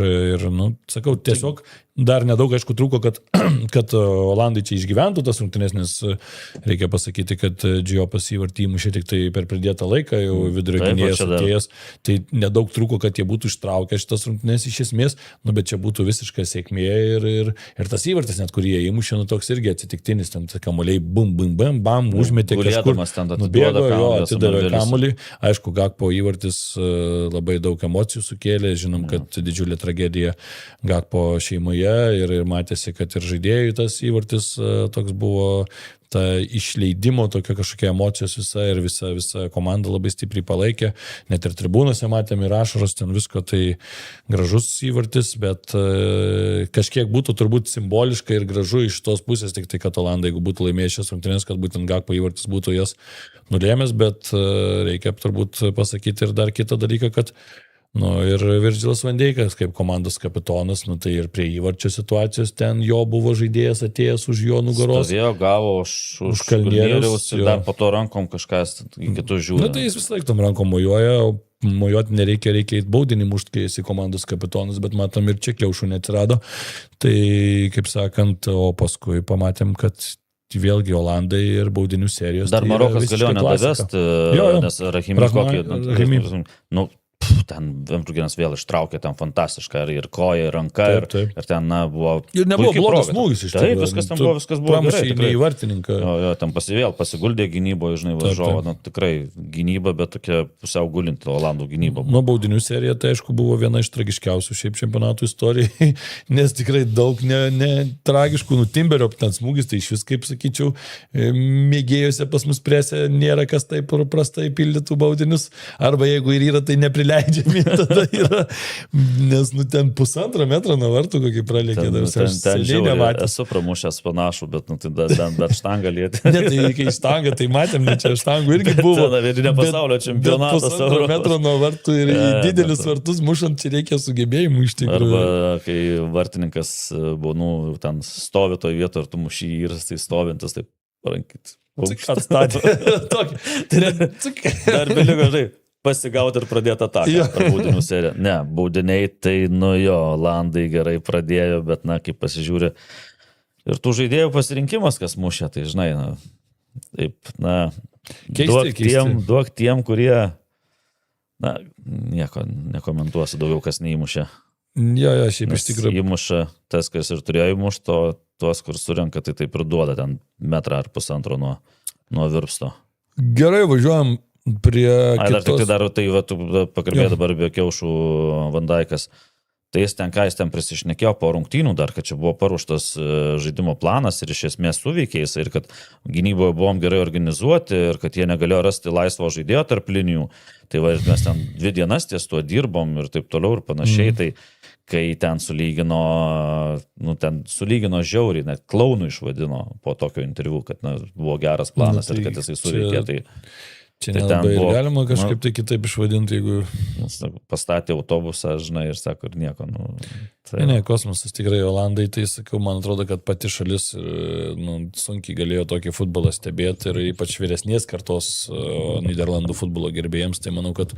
sakau, tiesiog dar nedaug, aišku, trūko, kad Olandai čia išgyventų tas rungtynės, nes reikia pasakyti, kad Džiopas įvartį įmušė tik tai per pridėtą laiką, jau vidurio gynėjas atėjęs, tai nedaug trūko, kad jie būtų ištraukę šitas rungtynės iš esmės, bet čia būtų visiška sėkmė ir tas įvartis, net kurį jie įmušė, toks irgi atsitiktinis, ten kamuoliai bam, užmetė kažkur, nubėgo, atidavė kamuolį, aišku, Gakpo įvartis labai daug emocijų sukėlė, žinom, kad didžiulė tragedija Gakpo šeimoje ir matėsi, kad ir žaidėjui tas įvartis toks buvo ta išleidimo, tokia kažkokia emocijos visa komanda labai stipriai palaikė, net ir tribūnose matėme ir ašaros, ten visko, tai gražus įvartis, bet kažkiek būtų turbūt simboliška ir gražu iš tos pusės, tik tai, kad Olandai, jeigu būtų laimėjęs šias rungtynes, kad būtent Gakpo įvartis būtų jas nulėmęs, bet reikia turbūt pasakyti ir dar kitą dalyką, kad ir Virgilas van Dijkas kaip komandos kapitonas, tai ir prie įvarčio situacijos ten jo buvo žaidėjas atėjęs už jo nugaros. Stovėjo, gavo už kalnieriaus ir dar po to rankom kažkas į kitus žiūrė. Tai jis vis laik tom rankom mojuoja, mojuoti nereikia eiti baudinį mušti, kai esi komandos kapitonas, bet matom ir čia kiaušų neatsirado. Tai, kaip sakant, o paskui pamatėm, kad vėlgi Olandai ir baudinių serijos. Dar Marokas galėjo nedavesti, nes Rahimis kokį... ten Vemruginas vėl ištraukė ten fantastišką ir koją, ir ranką, ir ten buvo... Ir nebuvo blogas smūgis iš tikrųjų. Taip, viskas buvo gerai. Pramušė į vartininką. Jo, ten pasiguldė gynyboje, žinai, varžovo, tikrai gynyba, bet tokia pusiau gulinti Olandų gynyba. Baudinių serija, tai aišku, buvo viena iš tragiškiausių šiaip čempionatų istorijai, nes tikrai daug tragiškų, Timberio ten smūgis, tai iš vis, kaip sakyčiau, mėgėjose pas mus presė nėra kas taip prastai pildytų baudinius, arba jeigu ir yra, tai neprileidžiami tada yra, nes ten 1,5 metro nuo vartų kokį pralėkė, dar seniai nematė. Esu pramušęs panašų, bet dar štangą lietė. Ne, tai kai štangą, tai matėm, ne čia štangų irgi buvo. Tai vidurinė pasaulio čempionatas. 1,5 metro nuo vartų ir į didelius vartus mušant čia reikia sugebėjimų iš tikrųjų. Arba kai vartininkas buvo, ten stovi toje vietoje ir tu mušį įras, tai stovintis, taip parankit. Atstatė. Dar beliko, žai. Pasigauti ir pradėti ataką per baudinių seriją. Ne, baudiniai tai, Olandai gerai pradėjo, bet, kai pasižiūrė ir tų žaidėjų pasirinkimas, kas mušė, tai, žinai, duok tiem, kurie, nieko nekomentuosiu daugiau, kas neįmušė. Jo, šiaip iš tikrųjų. Įmuša tas, kas ir turėjo įmušti, o tuos, kur surenka, tai taip ir duoda ten 1,5 metrų nuo virpsto. Gerai, važiuojam prie kitos. Tai tu pakalbėjai dabar apie kiaušų Van Dijkas. Tai jis ten prisišnekėjo po rungtynių dar, kad čia buvo paruoštas žaidimo planas ir iš esmės suveikė jis ir kad gynyboje buvom gerai organizuoti ir kad jie negalėjo rasti laisvo žaidėjo tarp linijų. Tai mes ten 2 dienas ties tuo dirbom ir taip toliau ir panašiai. Tai kai ten sulygino žiauriai, net klaunų išvadino po tokio interviu, kad buvo geras planas ir kad jisai suveikė. Čia nelabai galima kažkaip tai kitaip išvadinti, jeigu... Pastatė autobusą, žinai, ir sako, ir nieko. Ne, kosmosas tikrai Olandai, tai sakau, man atrodo, kad pati šalis sunkiai galėjo tokį futbolą stebėti ir ypač vyresnės kartos Nyderlandų futbolo gerbėjams, tai manau, kad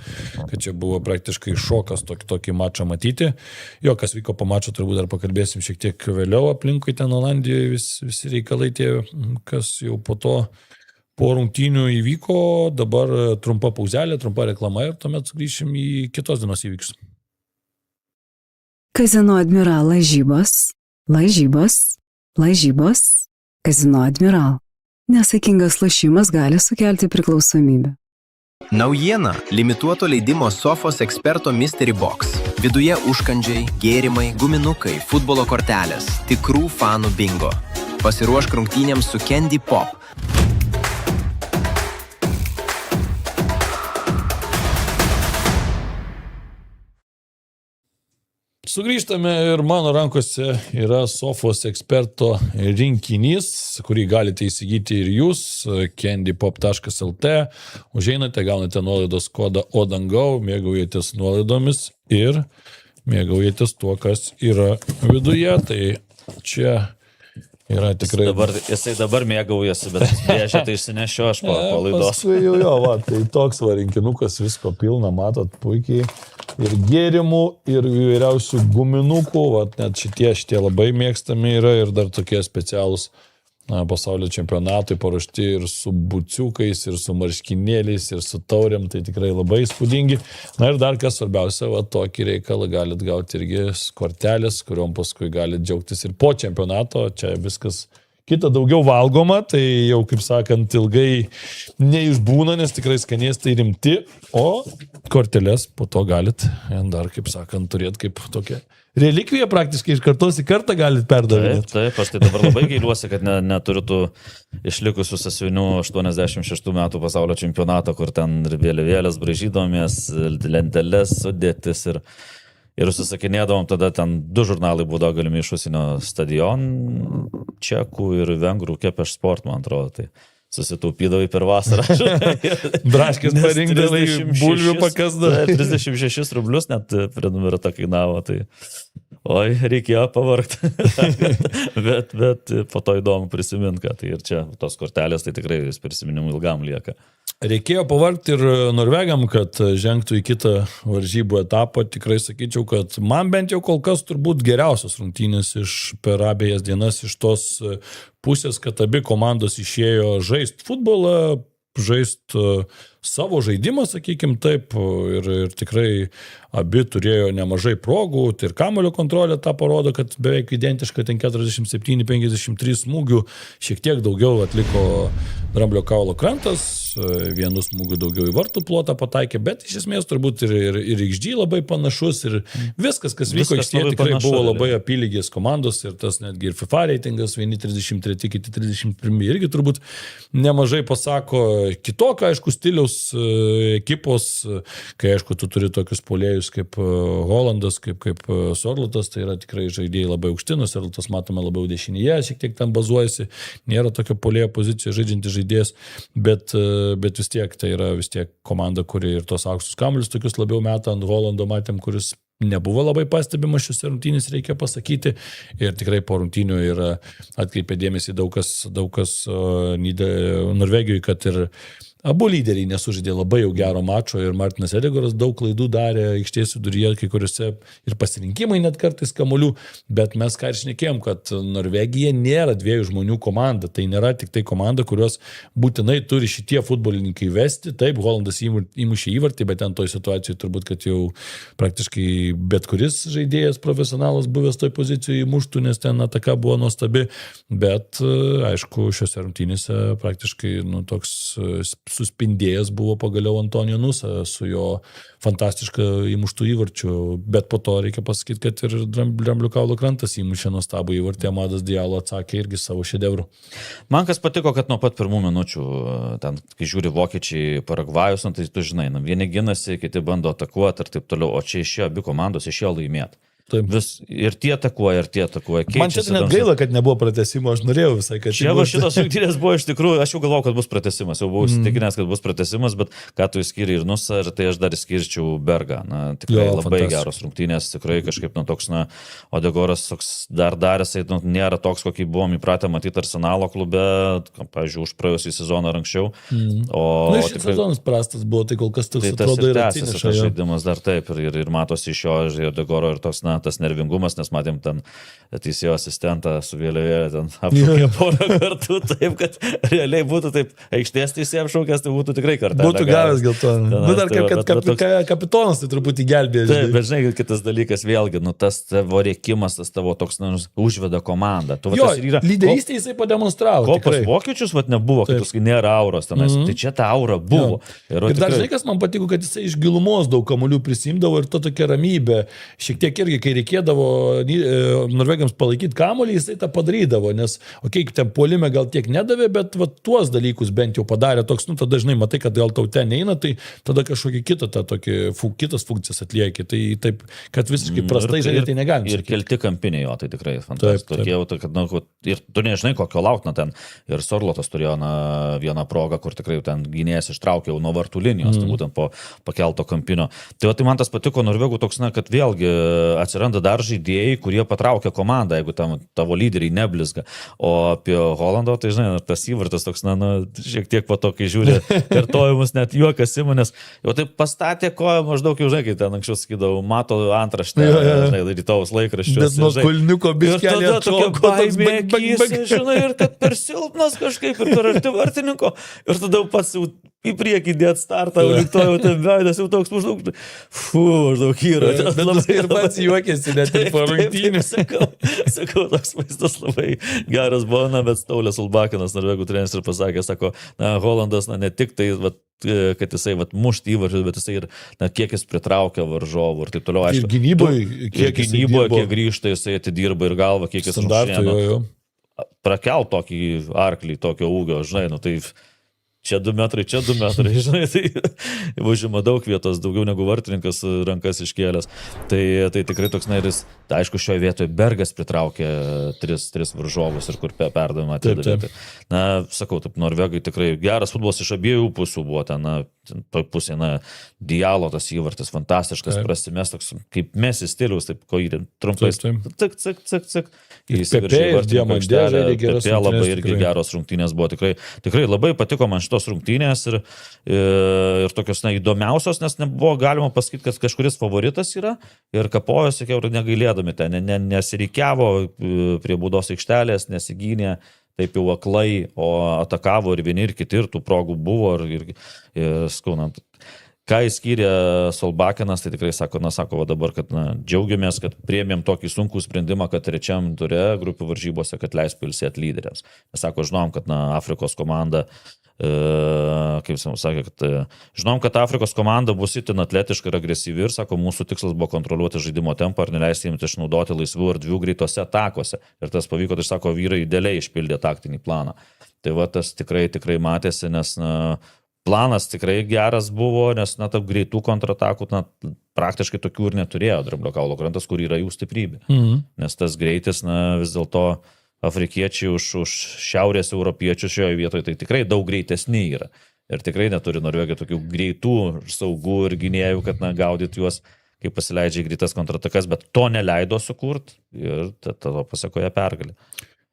čia buvo praktiškai šokas tokį mačą matyti. Jo, kas vyko po mačo, turbūt dar pakalbėsim šiek tiek vėliau aplinkui ten Olandijoje, visi reikalai tie, kas jau po to po rungtynių įvyko, dabar trumpa pauzelė, trumpa reklama ir tuomet sugrįšim į kitos dienos įvykius. Kazino Admiral lažybos. Kazino Admiral. Nesaikingas lošimas gali sukelti priklausomybę. Naujiena – limituoto leidimo Sofos eksperto Mystery Box. Viduje užkandžiai, gėrimai, guminukai, futbolo kortelės, tikrų fanų bingo. Pasiruošk rungtynėms su Candy Pop. Sugrįžtame ir mano rankose yra Sofos eksperto rinkinys, kurį galite įsigyti ir jūs, candypop.lt. Užeinate, gaunate nuolaidos kodą ODANGAU, mėgaujatės nuolaidomis ir mėgaujatės tuo, kas yra viduje. Tai čia yra tikrai... Jisai dabar mėgaujasi, bet spėšia, tai išsinešiu aš po laidos. Paskui jo, tai toks rinkinukas, visko pilna, matot puikiai. Ir gėrimų, ir įvairiausių guminukų, net šitie labai mėgstami yra ir dar tokie specialūs pasaulio čempionatai paruošti ir su buciukais, ir su marškinėliais, ir su taurėm, tai tikrai labai įspūdingi. Na ir dar kas svarbiausia, tokį reikalą galit gauti irgi kortelės, kuriuom paskui galit džiaugtis ir po čempionato, čia viskas kita daugiau valgoma, tai jau, kaip sakant, ilgai neišbūna, nes tikrai skanėstai rimti, o korteles po to galit dar, kaip sakant, turėti kaip tokia relikvija praktiškai iš kartos į kartą galit perdavinėti. Taip, aš tai dabar labai gailiuosi, kad neturiu tų išlikusių sąsiuvinių 86 metų pasaulio čempionato, kur ten vėliavėlės braižydomės, lentelės, sudėtis ir susakinėdavom, tada ten 2 žurnalai būdavo galimi iš užsienio Stadion, čekų ir vengrų Kepeš Sport, man atrodo. Tai susitaupydavai per vasarą. Braškės parinkdavai, bulvių pakasdavai. 36 rublius net prenumerata kainavo. Tai, oi, reikėjo pavargti. bet po to įdomu prisiminti, kad tai ir čia tos kortelės, tai tikrai prisiminimų ilgam lieka. Reikėjo pavargti ir norvegam, kad žengtų į kitą varžybų etapą. Tikrai sakyčiau, kad man bent jau kol kas turbūt geriausios rungtynės per abiejas dienas iš tos pusės, kad abi komandos išėjo žaisti futbolą, žaisti savo žaidimą, sakykim taip, ir tikrai abi turėjo nemažai progų, tai ir kamulio kontrolė tą parodo, kad beveik identiška, ten 47-53 smūgių, šiek tiek daugiau atliko Dramblio kaulo krantas, vienu smūgiu daugiau į vartų plotą pataikė, bet iš esmės turbūt ir XG labai panašus, ir viskas, kas vyko aikštėje, tikrai panašu, buvo labai apylygės komandos, ir tas netgi ir FIFA reitingas, vieni 33, kiti 31, irgi turbūt nemažai pasako kitokio, aišku, stiliaus ekipos, kai, aišku, tu turi tokius puolėjus kaip Holandas, kaip Sorlotas, tai yra tikrai žaidėjai labai aukštinus, Sorlotas matome labiau dešinėje, šiek tiek ten bazuojasi, nėra tokio puolėjo pozicijoje žaidžiantis žaidėjas, bet vis tiek tai yra vis tiek komanda, kuri ir tos aukštus kamuolius tokius labiau metą, ant Holando matėm, kuris nebuvo labai pastebimas šiuose rungtynės, reikia pasakyti, ir tikrai po rungtynių ir atkreipė dėmesį daug kas Norvegijoje, kad ir abu lyderiai nesužaidė labai jau gero mačo, ir Martinas Edegaras daug klaidų darė aikštės viduryje, kai kuriuose ir pasirinkimai net kartais kamuolių, bet mes ką ir šnekėjom, kad Norvegija nėra 2 žmonių komanda, tai nėra tik tai komanda, kurios būtinai turi šitie futbolininkai vesti, taip, Holandas įmušė įvartį, bet ten toj situacijai turbūt, kad jau praktiškai bet kuris žaidėjas profesionalas buvęs toj pozicijoje įmuštų, nes ten ataka buvo nuostabi, bet aišku, šiose rungtynėse praktiškai toks suspindėjęs buvo pagaliau Antonijo Nusa su jo fantastiška įmuštų įvarčių, bet po to reikia pasakyti, kad ir Dramblio kaulo krantas įmušė nuostabų įvartį, Amadas Diallo atsakė irgi savo šedevrų. Man kas patiko, kad nuo pat pirmų minučių, ten, kai žiūri vokiečiai Paragvajus, tai tu žinai, vieni ginasi, kiti bando atakuoti ir taip toliau, o čia išėjo abi komandos, išėjo laimėti. Ir tie atakuoja. Man čia net gaila, kad nebuvo pratęsimo, aš norėjau visai, kad čia buvo šitos rungtynės buvo iš tikrųjų, aš jau galvojau, kad bus pratęsimas, jau buvau įsitikinęs, kad bus pratęsimas, bet ką tu išskiri ir Nusą, ir tai aš dar išskirčiau Bergą. Tikrai labai geros rungtynės, tikrai kažkaip toks, Odegoras dar daręs, nėra toks, kokį buvom įpratę matyti Arsenalo klube, pavyzdžiui, už praėjusį sezoną ar anksčiau. Šis sezonas prastas buvo, tai kol kas toks atrodo ir atsineša. Žaidimas dar taip, ir matosi iš jo Odegoro ir toks, tas nervingumas, nes matėm ten teisėjo asistentą su vėliavėlė, ten apšaukė porą kartų, taip, kad realiai būtų taip, aikštės teisėjai apšaukęs, tai būtų tikrai kartelę. Būtų gavęs geltoną. Dar kaip kapitonas tai truputį gelbėjo. Taip, bet žinai, kitas dalykas vėlgi, tas tavo rėkimas, tas tavo toks užveda komandą. Lyderystė jisai pademonstravo. Ko pas vokiečius nebuvo, kad kai nėra auros tenais, tai čia ta aura buvo. Ir dar žinai, kas man patiko, kad jisai iš gilumos daug kamuolių prisimdavo, ir to tokia ramybė, šiek tiek irgi, kai reikėdavo norvegams palaikyti kamuolį, jisai tą padarydavo, nes, ten puolime gal tiek nedavė, bet tuos dalykus bent jau padarė toks, tada dažnai matai, kad gal tau ten neina, tai tada kažkokį kitas funkcijas atlieki, tai taip, kad visiškai prastai žaidė, tai negalim. Ir kelti kampiniai jo, tai tikrai fantastiškai. Ir tu nežinai, kokio laukti ten. Ir Sorlotas turėjo vieną progą, kur tikrai ten gynėjas ištraukė nuo vartų linijos, tai būtent po pakelto kampinio. Tai man tas patiko Norvegų toks, kad vėlgi atsiranda dar žaidėjai, kurie patraukia komandą, jeigu tavo lyderiai neblizga. O apie Holando, tai žinai, tas įvartas toks, šiek tiek po to, kai žiūri kartojimus, net juokas įmonės, jau taip pastatė koją maždaug jau, žinai, kai ten anksčiau sakydavau, mato antraštę, žinai, Rytojaus laikraščius. Bet nuo kulniuko biškelį atšoko, žinai, ir kad per silpnas kažkaip, ir per arti vartininko, ir tada pats į priekį dėt startą, o rytoj ten veidas jau toks maždaug, maždaug yra. Bet labai ir pats juokėsi, net ir po rungtynių. Sakau, toks vaizdas labai geras buvo, bet Staulis Ulbakinas, norvegų treneris, ir pasakė, sako, Holandas, ne tik tai, kad jisai mušti įvažius, bet jisai ir kiek jis pritraukia varžovų ir taip toliau. Aišku, ir gynyboje, kiek grįžta, jisai atidirba ir galva, kiek jis standartų. Prakel tokį arklį, tokio ūgio, žinai, tai čia 2 metrai, žinai, tai užima daug vietos, daugiau negu vartininkas rankas iškėlęs. Tai tikrai toks nairis, tai aišku, šioje vietoje Bergas pritraukė 3 varžovus ir kur perdavimą atidavė. Na, sakau, taip, norvegai tikrai geras futbolas iš abiejų pusių buvo ten, toj pusėje, Dialo tas įvartis, fantastiškas, prasimės toks, kaip Messi stiliaus, taip, ko įdėm, trumpai, cik. Pepe ir Diamandė žaidė geras rungtynės. Labai irgi geros rungtynės buvo, tikrai labai patiko man šitos rungtynės ir tokios įdomiausios, nes nebuvo galima pasakyti, kad kažkuris favoritas yra ir kapojosi, kiek negailėdami ten, nesirikiavo prie baudos aikštelės, nesigynė taip jau aklai, o atakavo ir vieni ir kiti, ir tų progų buvo ir skaunant. Ką įskyrė Solbakinas, tai tikrai sako, va dabar, kad džiaugiamės, kad priėmėm tokį sunkų sprendimą, kad 3 ture grupių varžybose, kad leis pailsėti lyderiams. Nes sako, žinom, kad Afrikos komanda, kaip sakė, žinom, kad Afrikos komanda bus itin atletiška ir agresyvi ir sako, mūsų tikslas buvo kontroliuoti žaidimo tempą ir neleisti jiems išnaudoti laisvų erdvių greitose atakuose. Ir tas pavyko, tai sako, vyrai idealiai išpildė taktinį planą. Tai va, tas tikrai matėsi, nes planas tikrai geras buvo, nes tarp greitų kontratakų praktiškai tokių ir neturėjo Dramblio kaulo krantas, kur yra jų stiprybė. Nes tas greitis, vis dėlto afrikiečiai už šiaurės europiečių šioje vietoje tai tikrai daug greitesni yra. Ir tikrai neturi Norvegija tokių greitų saugų ir gynėjų, kad gaudyt juos, kaip pasileidžia į greitas kontratakas, bet to neleido sukurti ir tada pasakoja pergalė.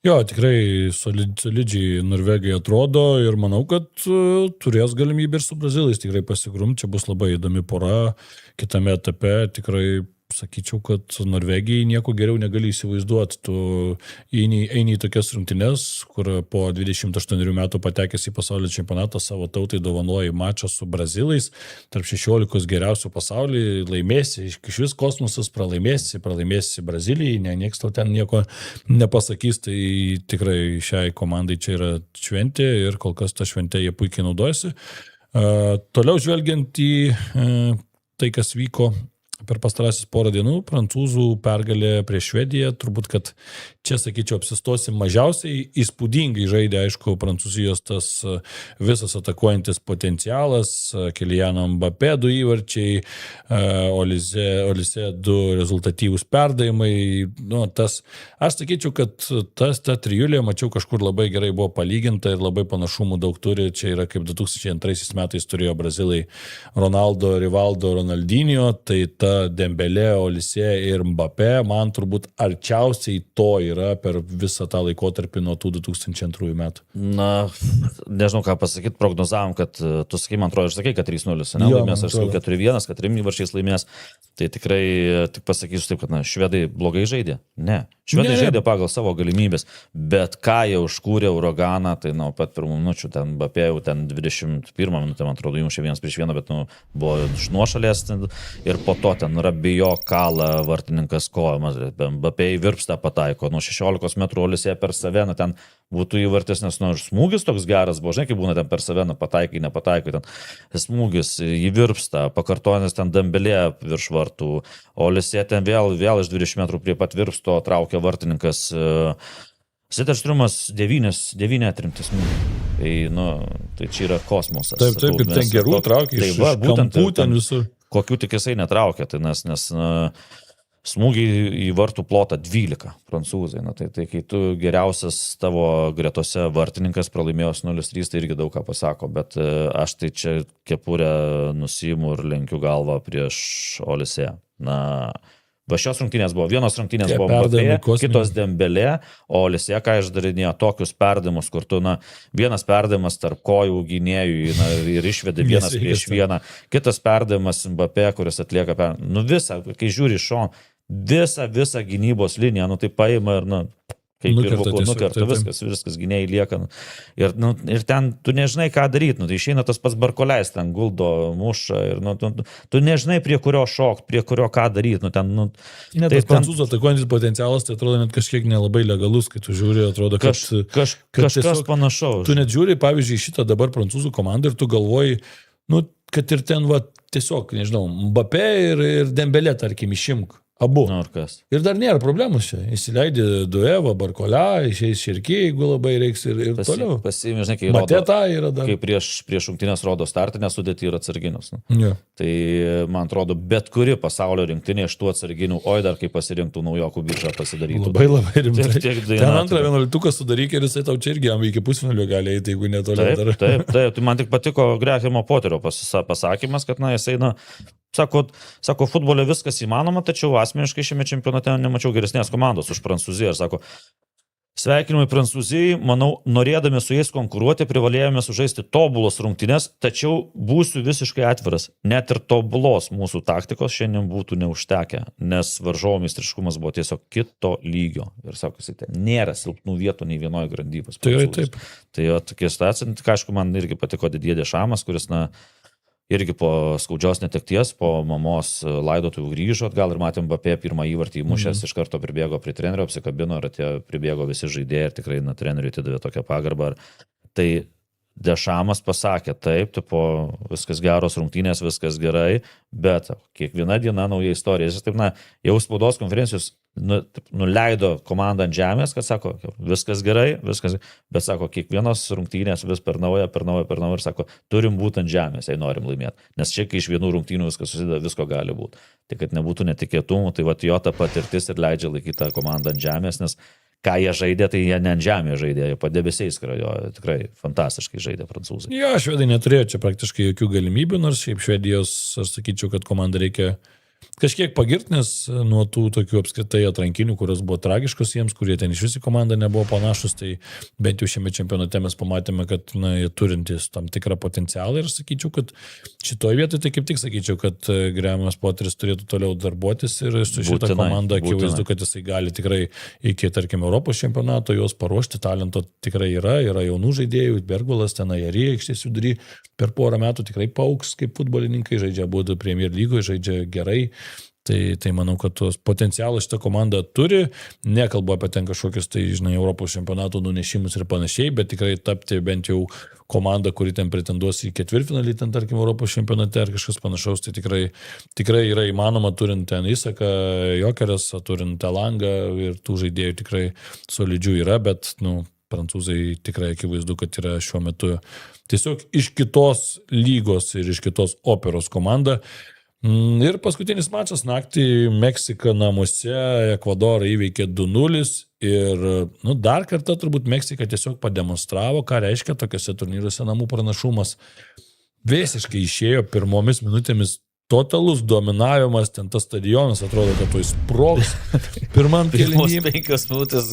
Jo, tikrai solidžiai Norvegai atrodo ir manau, kad turės galimybę ir su brazilais tikrai pasigrumti. Čia bus labai įdomi pora. Kitame etape tikrai sakyčiau, kad Norvegijai nieko geriau negali įsivaizduoti. Tu eini į tokias rungtynes, kur po 28 metų patekęs į pasaulio čempionatą savo tautai dovanoji mačą su brazilais, tarp 16 geriausių pasaulį, laimėsi, iš vis kosmosas pralaimėsi Brazilijai, nieks tau ten nieko nepasakys, tai tikrai šiai komandai čia yra šventė ir kol kas tą šventę jie puikiai naudojasi. Toliau žvelgiant į tai, kas vyko per pastarasis porą dienų, prancūzų pergalė prieš Švediją, turbūt, kad čia, sakyčiau, apsistosim mažiausiai įspūdingai žaidė, aišku, Prancūzijos tas visas atakuojantis potencialas, Kyliano Mbappé 2 įvarčiai, Olise 2 rezultatyvūs perdavimai, aš sakyčiau, kad ta trijulė, mačiau, kažkur labai gerai buvo palyginta ir labai panašumų daug turi, čia yra kaip 2002 metais turėjo brazilai Ronaldo, Rivaldo, Ronaldinho, tai ta Dembelė, Olise ir Mbappé, man turbūt arčiausiai to yra per visą tą laikotarpį nuo tų 2002 metų. Nežinau, ką pasakyti, prognozavom, kad tu sakai, man atrodo, aš sakai, kad 3-0 laimės, aš sakai 4-1, kad 3 įvarčiais laimės. Tai tikrai tik pasakysiu taip, kad švedai blogai žaidė. Ne. Švedai žaidė pagal savo galimybės, bet ką jie užkūrė uraganą, tai nuo pat pirmų minučių, ten Mbappé jau ten 21 minutę, man atrodo, jums 1-1, bet buvo iš nuošalės ir po to ten Rabijo kala vartininkas kojamas, Mbappé virpsta pataiko, nuo 16 metrų Olise per save, ten būtų įvartis, nes smūgis toks geras buvo, žinai, kaip būna ten per save, nepataikai, ten smūgis, jį virpsta, pakartojantis ten Dembelė virš vartų, Olise ten vėl iš 20 metrų prie pat virpsto traukia vartininkas, Sitterstrumas 9 atrinktis smūgį, tai čia yra kosmosas. Taip, ir ten gerų traukia iš kampų ten visur. Kokių tik jisai netraukia, tai nes smūgiai į vartų plotą 12 prancūzai. Tai kai tu geriausias tavo gretose vartininkas pralaimėjęs 0-3, tai irgi daug ką pasako, bet aš tai čia kepurę nusiimu ir lenkiu galvą prieš Olise. Va šios rungtynės buvo, vienos rungtynės buvo Mbappé, kitos Dembelė, o Olise ką išdarinėjo tokius perdavimus, kur tu, vienas perdavimas tarp kojų gynėjų ir išvedė vienas prieš vieną, kitas perdavimas Mbappé, kuris atlieka visą, kai žiūri iš šono, visą gynybos liniją, tai paima ir Kaip Nukerta ir tiesiog, nukerta taip. viskas gynėjai lieka. Ir ten tu nežinai, ką daryti, tai išeina tas pats Barkoleis, ten guldo, muša ir tu nežinai, prie kurio šokti, prie kurio ką daryti. Net tas prancūzų atakuojantis potencialas, tai atrodo net kažkiek nelabai legalus, kai tu žiūri, atrodo, kad kažkas panašaus. Tu net žiūri, pavyzdžiui, šitą dabar prancūzų komandą ir tu galvoji, kad ir ten, tiesiog, nežinau, Mbappé ir Dembélé, tarkim, išimk. Abu. Ir dar nėra problemų čia. Įsileidė Duevo, Barkolą, išeis Širkiai, jeigu labai reiks ir toliau. Pasiimi, žinai, kai Mateta yra dar. Kai prieš rungtynės rodo startinę sudėtį ir atsarginius. Ja. Tai, man atrodo, bet kuri pasaulio rinktinė iš tų atsarginių, oi dar kaip pasirinktų naujokų biržą pasidarytų. Labai rimtai. Ten antrą 11 sudaryk ir jisai tau čia irgi iki pusfinalio gali eiti, jeigu netoliau dar. Taip. Tai man tik patiko Grahamo Poterio pasakymas, kad, jisai, sako, futbole viskas įmanoma, tačiau asmeniškai šiame čempionate nemačiau geresnės komandos už Prancūziją. Ir sako, sveikinimai Prancūzijai, manau, norėdami su jais konkuruoti, privalėjome sužaisti tobulos rungtynės, tačiau būsiu visiškai atviras. Net ir tobulos mūsų taktikos šiandien būtų neužtekę, nes varžovų meistriškumas buvo tiesiog kito lygio. Ir sako, nėra silpnų vietų nei vienoje grandyboje. Taip. Tai tokia situacija, aišku, man irgi patiko Didie Dešamas, kuris, irgi po skaudžios netekties, po mamos laidotuvių grįžo atgal ir matėm Mbappé pirmą įvartį įmušęs, iš karto pribėgo prie trenerio, apsikabino ir atėjo, pribėgo visi žaidėjai ir tikrai treneriui atidavė tokią pagarbą. Tai Dešamas pasakė, taip, viskas geros rungtynės, viskas gerai, bet kiekviena diena nauja istorija. Jis taip, jau spaudos konferencijos nuleido komandą ant žemės, kad sako, viskas gerai, bet sako, kiekvienos rungtynės vis per naują ir sako, turim būti ant žemės, jei norim laimėti. Nes čia, kai iš vienų rungtynių viskas susideda, visko gali būti. Tai kad nebūtų netikėtumų, tai jo ta patirtis ir leidžia laikyti tą komandą ant žemės, nes ką jie žaidė, tai jie ne ant žemės žaidė, jie padebesiais skrajo, tikrai fantastiškai žaidė prancūzai. Jo, švedai neturėjo čia praktiškai jokių galimybių, nors šiaip Švedijos, aš sakyčiau, kad komanda reikia kažkiek pagirti, nes nuo tų tokių apskritai atrankinių, kurios buvo tragiškos jiems, kurie ten iš visi komanda nebuvo panašus, tai bent jau šiame čempionate mes pamatėme, kad jie turintys tam tikrą potencialą ir sakyčiau, kad šitoje vietoje tai kaip tik sakyčiau, kad Grahamas Poteris turėtų toliau darbuotis ir su šitą komandą akivaizdu, kad jisai gali tikrai iki, tarkim, Europos čempionato juos paruošti, talento tikrai yra jaunų žaidėjų, Bergvalas, ten Ajerį, aikštės vidury, per porą metų tikrai paaugs kaip futbolininkai, žaidžia būtų Premier lygoje, žaidžia gerai. Tai manau, kad tos potencialą šitą komandą turi, nekalbu apie ten kažkokius, tai žinai, Europos čempionato nunešimus ir panašiai, bet tikrai tapti bent jau komanda, kuri ten pretenduos į ketvirtfinalį, ten tarkim Europos čempionate ar kažkas panašaus, tai tikrai yra įmanoma, turint ten Isaką, Jokeres, turint Elangą ir tų žaidėjų tikrai solidžių yra, bet, prancūzai tikrai akivaizdu, kad yra šiuo metu tiesiog iš kitos lygos ir iš kitos operos komanda. Ir paskutinis mačas naktį Meksika namuose Ekvadorą įveikė 2-0 ir dar kartą turbūt Meksika tiesiog pademonstravo, ką reiškia tokiuose turnyruose namų pranašumas. Visiškai išėjo pirmomis minutėmis totalus dominavimas, ten tas stadionas atrodo, kad to įsprogs. Pirmam kėlinyje. 5 minutės,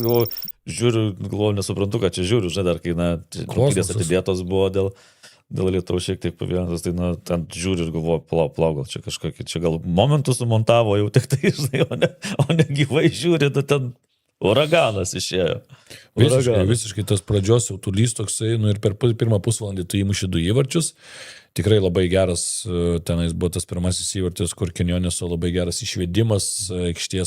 žiūriu, nesuprantu, kad čia žiūriu, žinai, dar kai rungtynės atidėtos buvo dėl Lietuvos šiek tiek pavienas, tai ten žiūri ir galvoju, plau, gal čia kažkokį, čia gal momentų sumontavo jau tik tai, žinai, o ne gyvai žiūri, ten uraganas išėjo. Visiškai tas pradžios jau tulys toksai, ir per pirmą pusvalandį tu įmuši 2 įvarčius. Tikrai labai geras, tenais buvo tas pirmasis įvartis, kur Kenjoneso labai geras išvedimas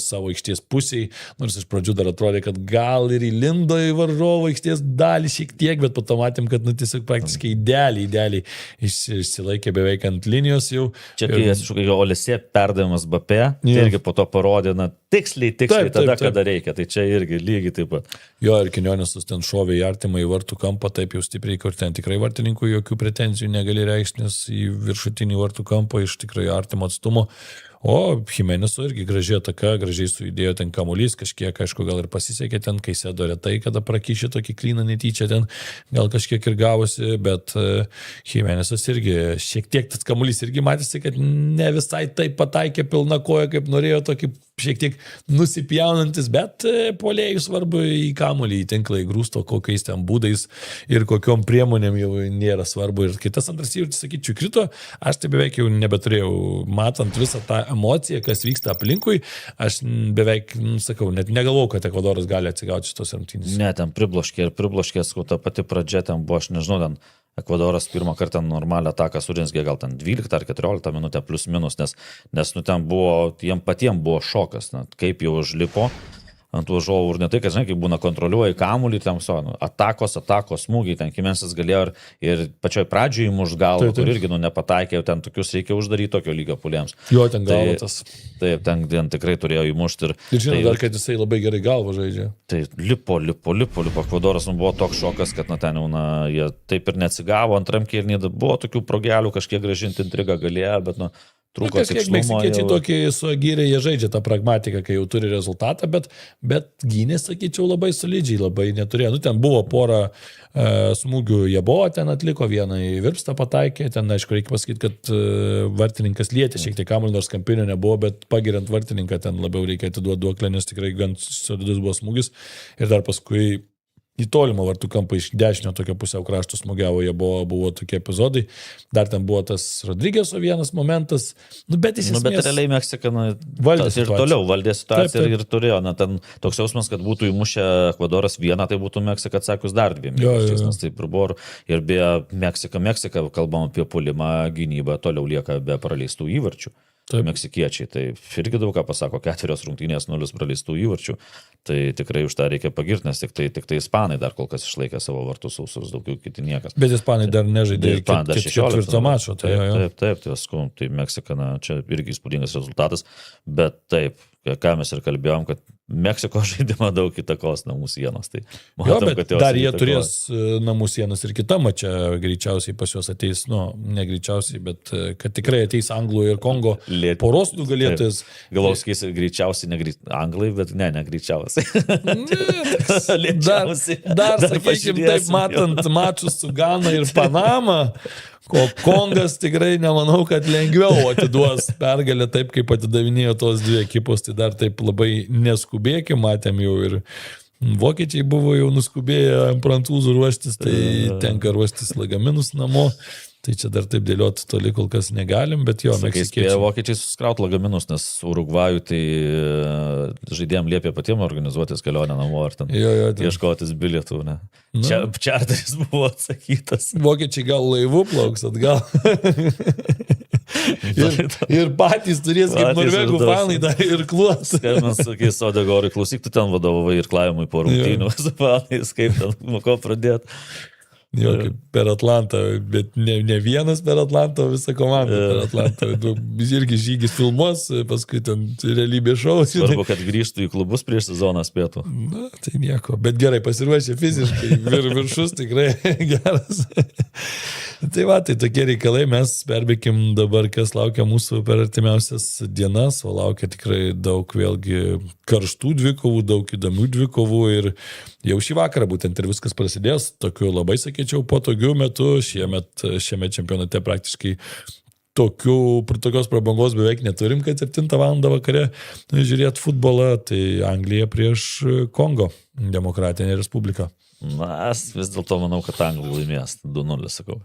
savo aikštės pusiai, nors iš pradžių dar atrodė, kad gal ir įlindo į varžovo aikštės dalį šiek tiek, bet po to matėm, kad tiesiog praktiškai idealiai išsilaikė beveik ant linijos jau. Čia kai kažkokia Olesė perdavimas Mbappé, tai irgi po to parodė, tiksliai tada, kada reikia, tai čia irgi lygiai taip pat. Jo, ir Kenjonesas ten šovė į artimą į vartų kampą, taip jau stipriai, kur ten tikrai vartininkų jokių pretenzijų negali reikšti, nes į viršutinį vartų kampą iš tikrai artimo atstumo. O Jimeneso irgi gražiai ataka, gražiai sujudėjo ten kamuolys, kažkiek, aišku, gal ir pasisekė ten, kai sėdo retai, kada prakyšė tokį klyną netyčia ten, gal kažkiek ir gavosi, bet Jimenesas irgi, šiek tiek tas kamuolys irgi matėsi, kad ne visai taip pataikė pilna koja, kaip norėjo, tokį šiek tiek nusipjaunantis, bet puolėjų svarbu į kamuolį, į tinklą įgrūsto, kokiais ten būdais ir kokiom priemonėm jau nėra svarbu. Ir kitas antras įvartis, sakyčiau, krito, aš tai beveik jau nebeturėjau, matant visą tą emocija, kas vyksta aplinkui, aš beveik, sakau, net negalvau, kad Ekvadoras gali atsigauti šitos rungtynės. Ne, ten pribloškė, ta pati pradžia ten buvo, aš nežinau, ten Ekvadoras pirmą kartą normalią ataką surinskė gal ten 12 ar 14 minutę plus minus, nes ten buvo, jiem patiems buvo šokas, kaip jau užlipo ant važiuovų ir ne tai, kad, žinai, kaip būna kontroliuoja kamuolį, ten atakos, smūgiai, ten Kimensis galėjo ir pačioj pradžioje įmuš galvą, kur irgi nepataikė, ten tokius reikia uždaryti tokio lygio pulėms. Jo, ten galvotas. Taip, ten tikrai turėjo įmušti. Ir žinai, dar kad jisai labai gerai galvą žaidžia. Tai lipo, Ekvadoras buvo toks šokas, kad ten jau, jie taip ir neatsigavo, antram kėlinį buvo tokių progelių, kažkiek grąžinti intrigą galėjo, bet, trūko tikslumo. Meksikiečiai tokį su Agirė, jie žaidžia tą pragmatiką, kai jau turi rezultatą, bet gynė, sakyčiau, labai solidžiai, labai neturėjo. Ten buvo pora smūgių, jie buvo, ten atliko vieną į virpstą pataikė, ten, aišku, reikia pasakyti, kad vartininkas lietė šiek tiek kamuolį, nors kampinio nebuvo, bet pagiriant vartininką ten labiau reikia atiduoti duoklę, nes tikrai gan solidus buvo smūgis ir dar paskui į tolimą vartų kampą iš dešinio tokio pusiau krašto smūgiavo, jie buvo tokie epizodai. Dar ten buvo tas Rodrigeso vienas momentas. Bet jis bet realiai Meksika ir toliau valdė situaciją ir turėjo. Ten toks jausmas, kad būtų įmušę Ekvadoras vieną, tai būtų Meksika atsakius dar dviem. Nes taip ir buvo. Ir beje, Meksika, kalbam apie puolimą, gynybą, toliau lieka be praleistų įvarčių. Meksikiečiai, tai irgi daug ką pasako, 4 rungtynės 0 praleistų įvarčių, tai tikrai už tą reikia pagirti, nes tik tai ispanai dar kol kas išlaikė savo vartus sausus, daugiau kiti niekas. Bet ispanai dar nežaidė ketvirto mačo. Taip, tai Meksika, čia irgi įspūdingas rezultatas, bet taip, ką mes ir kalbėjom, kad Meksiko žaidimą daug įtakos namų sienos. Tai matom, bet dar jie turės namų sienas ir kitą mačą, greičiausiai pas juos ateis, ne greičiausiai, bet kad tikrai ateis Anglų ir Kongo poros nugalėtojas. Galauskais greičiausiai Anglai, bet ne greičiausiai. Dar sakykime, taip matant mačus su Gana ir Panama, Kongas tikrai nemanau, kad lengviau atiduos pergalę taip, kaip atidavinėjo tos dvi ekipos, tai dar taip labai neskubėkim, matėm jau ir vokiečiai buvo jau nuskubėję prancūzų ruoštis, tai tenka ruoštis lagaminus namo. Tai čia dar taip dėlioti toli kol kas negalim, bet jo, meksikiečiai. Vokiečiai suskraut lagaminus, nes Urugvajų tai žaidėjom liepė patiems organizuotis kelionę namo ar ten ieškotis bilietų. Čarteris buvo atsakytas. Vokiečiai gal laivu plauks atgal. ir patys turės kaip norvegų fanai dar ir kluos. Skambins, sakys, Odegorui, klausyk, tu ten vadovavai ir klavimui po rungtynių su fanais, kaip ten, ko pradėti. Jo, kaip per Atlantą, bet ne vienas per Atlantą, visa komanda per Atlantą. Irgi žygis filmuos, paskui ten realybė šou. Svarbu, kad grįžtų į klubus prieš sezoną spėtų. Na, tai nieko, bet gerai pasiruošė fiziškai, viršus tikrai geras. Tai va, tai tokie reikalai, mes perbėkim dabar, kas laukia mūsų per artimiausias dienas, o laukia tikrai daug vėlgi karštų dvikovų, daug įdomių dvikovų ir jau šį vakarą būtent ir viskas prasidės, tokiu labai, sakyčiau, patogiu metu, šiame čempionate praktiškai tokios prabangos beveik neturim, kad 7 val. Vakare žiūrėti futbolą, tai Anglija prieš Kongo, Demokratinė Respublika. Na, aš vis dėlto manau, kad Anglija laimės, 2-0 sakau.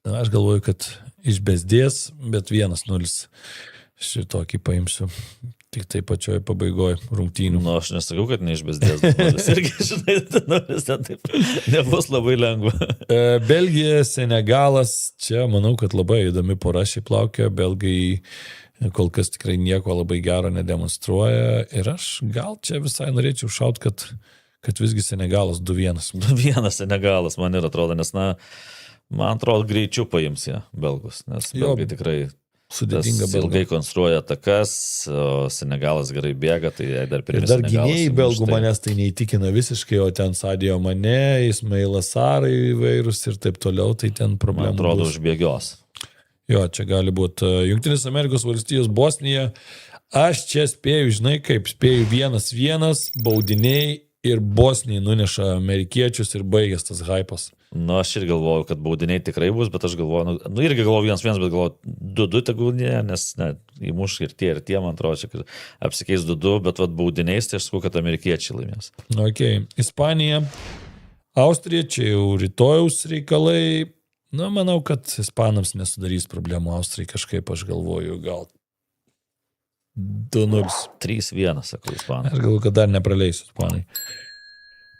Aš galvoju, kad išbesdės, bet 1-0 šitokį paimsiu. Tik tai pačioje pabaigoje rungtynių. Aš nesakau, kad neišbesdės. Irgi, žinai, ten taip nebus labai lengva. Belgija, Senegalas, čia manau, kad labai įdomi pora šiaip laukia. Belgai kol kas tikrai nieko labai gero nedemonstruoja. Ir aš gal čia visai norėčiau šaut, kad visgi Senegalas 2-1. 2-1 Senegalas, man ir atrodo, nes man atrodo greičiau paims jie belgus, nes belgai tikrai sudėtinga ilgai konstruoja atakas, o Senegalas gerai bėga, tai dar ir dar gynėjai belgų manęs tai neįtikina visiškai, o ten Sadio Mane, Ismailas Sarai įvairūs ir taip toliau, tai ten problemų. Man atrodo užbėgios. Jo, čia gali būti Jungtinės Amerikos valstijos, Bosnija. Aš čia spėju, žinai, kaip spėju 1-1, baudiniai ir Bosnijai nuneša amerikiečius ir baigės tas hypas. Aš ir galvoju, kad baudiniai tikrai bus, bet aš galvoju, irgi galvoju 1-1, bet galvoju 2-2 tegul ne, nes įmuš ir tie, man atrodo, čia apsikeis 2-2, bet baudiniais, tai aš sakau, kad amerikiečiai laimės. Ok, Ispanija, Austrija, čia jau rytojaus reikalai. Manau, kad ispanams nesudarys problemų, Austrai kažkaip, aš galvoju, gal 2-0. 3-1, sakau, ispanai. Aš galvoju, kad dar nepraleisiu, ispanai.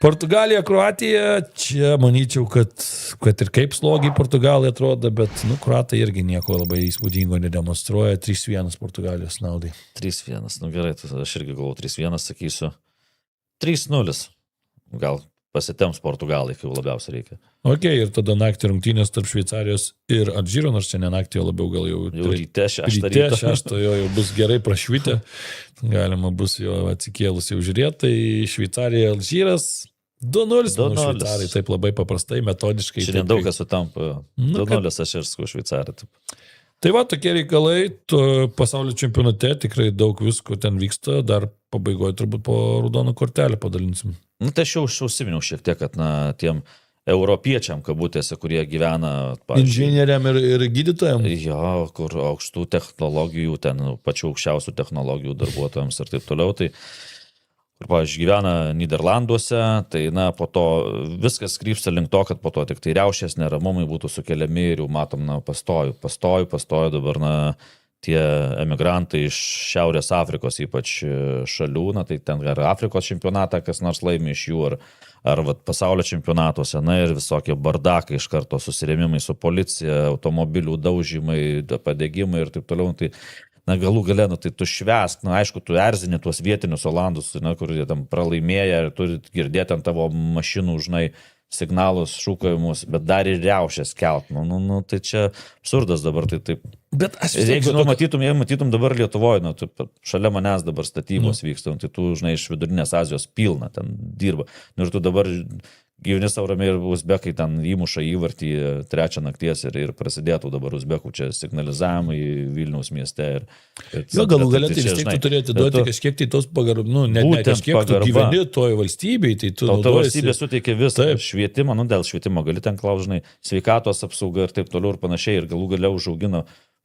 Portugalija, Kroatija, čia manyčiau, kad ir kaip slogiai Portugalai atrodo, bet, kroatai irgi nieko labai įspūdingo nedemonstruoja. 3-1 Portugalijos naudai. 3-1, gerai, aš irgi galvoju 3-1, sakysiu. 3-0. Gal pasitems Portugalai, kai labiausiai reikia. Ok, ir tada naktį rungtynės tarp Šveicarijos ir Alžyro, nors čia ne naktį, o labiau gal jau ryte 6 ryte 6 jau bus gerai prašvitę, galima bus jo atsikėlus jau žiūrėti, tai Šveicarija, Alžyras 2-0, Šveicarai taip labai paprastai, metodiškai. Šiandien daug kas sutampa, 2-0 aš ir su Šveicarija. Tai va, tokie reikalai, pasaulio čempionate tikrai daug visko ten vyksta, dar pabaigoje turbūt po raudoną kortelę padalinsim. Tai aš jau užsiminiau šiek tiek, kad tiem europiečiam, kabutėse, kurie gyvena... Inžinieriam ir gydytojam? Jo, kur aukštų technologijų, ten pačių aukščiausių technologijų darbuotojams ir taip toliau. Tai, kur, pavyzdžiui, gyvena Niderlanduose, tai, po to viskas krypsta link to, kad po to tik tai riaušės neramumai būtų sukeliami ir jau matom, pastoju dabar, tie emigrantai iš Šiaurės Afrikos, ypač šalių, tai ten ar Afrikos čempionatą kas nors laimi iš jų, ar pasaulio čempionatuose, ir visokie bardakai iš karto susirėmimai su policija, automobilių daužymai, padegimai ir taip toliau. Tai, galų gale, tai tu švęsk, aišku, tu erzini tuos vietinius olandus, kur jie tam pralaimėja ir turi girdėti ant tavo mašinų, signalus, šūkavimus, bet dar ir riaušės kelt. Tai čia absurdas dabar, tai taip. Bet aš jeigu tu matytum dabar Lietuvoje, šalia manęs dabar statybos vyksta, tai tu, iš Vidurinės Azijos pilna ten dirba. Ir tu dabar gyveni savo ramiai ir uzbekai ten įmuša įvartį 3 nakties ir prasidėtų dabar uzbekų čia signalizavimai Vilniaus mieste. Jo, galų galia, tai vis tiek tu turėti duoti kažkiek tai tos pagarbos, net kažkiek tu gyveni toje valstybėje, tai tu naudojasi. Ta valstybė suteikia visą švietimą, dėl švietimo gali ten klaužnai, sveikatos apsauga ir taip toliau ir panašiai, ir galų galia užaugina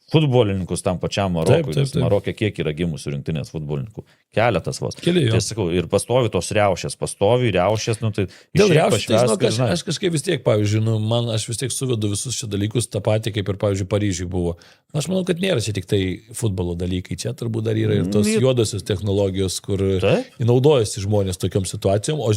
futbolininkus tam pačiam Marokui. Taip. Marokė kiek yra gimusių rinktinės futbolininkų? Keletas vos. Tai sakau, ir pastovi tos riaušės, tai dėl riaušės, tai aš kažkaip vis tiek, pavyzdžiui, aš vis tiek suvedu visus šie dalykus tą patį, kaip ir, pavyzdžiui, Paryžiui buvo. Aš manau, kad nėra čia tik tai futbolo dalykai, čia turbūt dar yra ir tos juodosios technologijos, kur naudojasi žmonės tokiom situacijom, o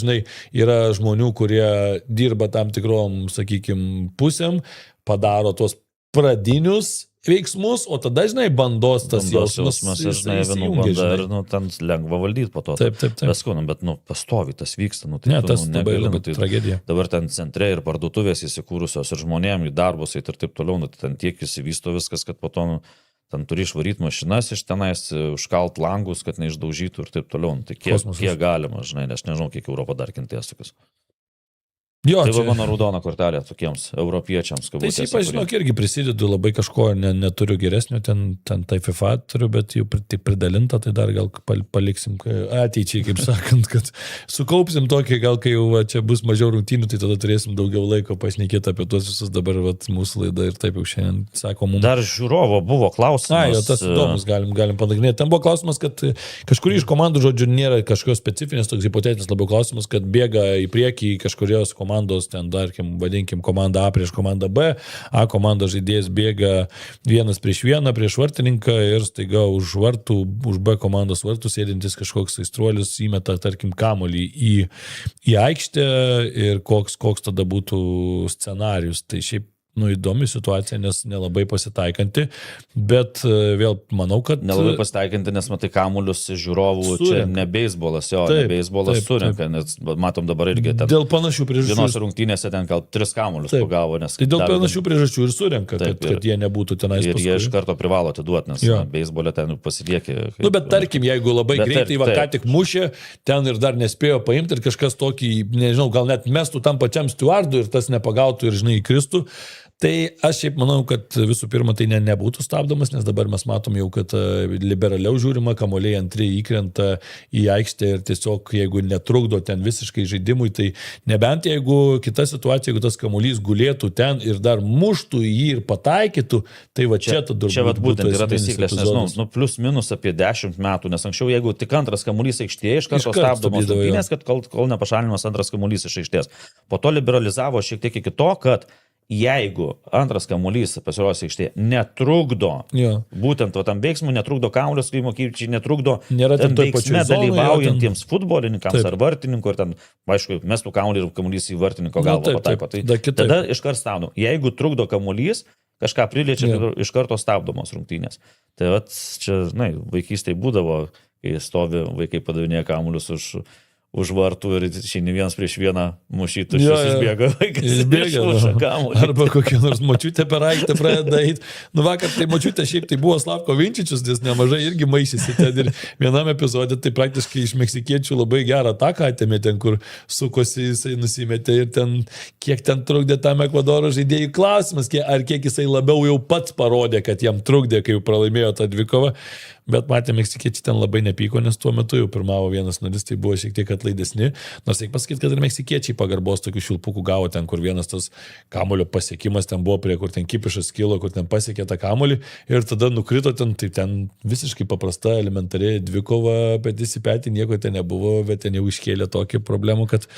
yra žmonių, kurie dirba tam tikrom, sakykime, pusėm, padaro tuos pradinius veiksmus, o tada, bandos tas jausmas ir, vienų banda ir, ten lengva valdyti po to. Taip. Bet, pastovi tas vyksta. Tai tas labai tragedija. Dabar ten centre ir parduotuvės įsikūrusios ir žmonėm į darbus ir taip toliau, ten tiek įsivysto viskas, kad po to, ten turi išvaryti mašinas iš tenais, užkalt langus, kad neišdaužytų ir taip toliau. Tai kiek galima, nes nežinau, kiek Europą dar kentės tokius. Jo, tai mano raudona kortelė tokiems europiečiams. Tai šiaip, žinok, irgi prisidedu, labai kažko neturiu geresnio, ten tai FIFA turiu, bet jau pridalinta, tai dar gal paliksim ateičiai, kaip sakant, kad sukaupsim tokį, gal kai jau čia bus mažiau rungtynių, tai tada turėsim daugiau laiko pašnekėti apie tuos visus dabar mūsų laidą ir taip jau šiandien sako mums. Dar žiūrovo buvo klausimas. Jo, tas įdomus, galim panagrinėti. Ten buvo klausimas, kad kažkurį iš komandų, žodžiu, nėra kažkokios specifinės, toks hipotetinis labiau klausimas, kad bėga į priekį kažkurios komandos, ten, tarkim, vadinkim, komanda A prieš komandą B, A komandos žaidėjas bėga 1-1 prieš vartininką ir staiga už B komandos vartų sėdintis kažkoks aistruolis įmeta, tarkim, kamuolį į aikštę ir koks tada būtų scenarius. Tai šiaip įdomi situacija, nes nelabai pasitaikanti, bet vėl manau, kad... Nelabai pasitaikanti, nes matai kamuolius žiūrovų, čia ne beisbolas, ne beisbolas surenka, nes matom dabar irgi ten... Dėl panašių priežasčių. Vienos rungtynėse ten gal 3 kamuolius pagavo, nes... Tai dėl panašių priežasčių ir surenka, kad jie nebūtų tenais paskui. Ir jie iš karto privalo atiduoti, nes beisbolė ten pasiliekė. Bet tarkim, jeigu labai greitai ką tik mušė, ten ir dar nespėjo paimti ir kažkas tokį, nežinau, gal net mestų tam pačiam stewardui ir tas nepagautų ir, įkristų. Tai aš šiaip manau, kad visų pirma tai nebūtų stabdomas, nes dabar mes matom jau, kad liberaliau žiūrima, kamuoliai antri įkrenta į aikštę ir tiesiog jeigu netrukdo ten visiškai žaidimui, tai nebent jeigu kita situacija, jeigu tas kamuolys gulėtų ten ir dar muštų jį ir pataikytų, tai va čia tada čia būtent yra taisyklės, nežinau, plus minus apie 10 metų, nes anksčiau jeigu tik antras kamuolys aikštėje, iš karto stabdomos rungtynės, kad kol nepašalinamas antras kamuolys iš aikštės. Po to liberalizavo šiek tiek iki to, kad jeigu antras kamuolys pasirodys aikštėje netrukdo, būtent to tam veiksmui netrukdo kamuolio skleidimo krypčiai, netrukdo nėra tam toj veiksme pačioj zonoj, dalyvaujantiems futbolininkams Taip. ar vartininkų, ir ten, aišku, mestų kamuolį ir kamuolys į vartininko galvą pataiko. Tai tada iškart stabdom. Jeigu trukdo kamuolys, kažką priliečia ir iš karto stabdomos rungtynės. Tai vat čia, vaikystėje būdavo, kai stovi vaikai padavinėja kamuolius už vartų ir šiandien vienas prieš vieną mušytų, išbėga vaikas. Išbėga kamuolį. Arba kokia nors močiutė per aikštę pradeda eiti. Vakar tai močiutė šiaip tai buvo Slavko Vinčičius, nes nemažai irgi maišėsi ten ir vienam epizode tai praktiškai iš meksikiečių labai gerą ataką atėmė ten, kur sukosi jisai nusimetė ir ten, kiek ten trukdė tam Ekvadoro žaidėjų klausimas, ar kiek jisai labiau jau pats parodė, kad jam trukdė, kai jau pralaimėjo tą dvikovą. Bet matė, meksikiečiai ten labai nepyko, nes tuo metu jau pirmavo 1-0, tai buvo šiek tiek atlaidesni. Nors reikia pasakyti, kad ir meksikiečiai pagarbos tokių šilpukų gavo ten, kur vienas tas kamulio pasiekimas ten buvo prie, kur ten Kipišas kilo, kur ten pasiekė tą kamulį ir tada nukrito ten, tai ten visiškai paprasta, elementariai dvikova, petys į petį, nieko ten nebuvo, bet ten jau iškėlė tokį problemų, kad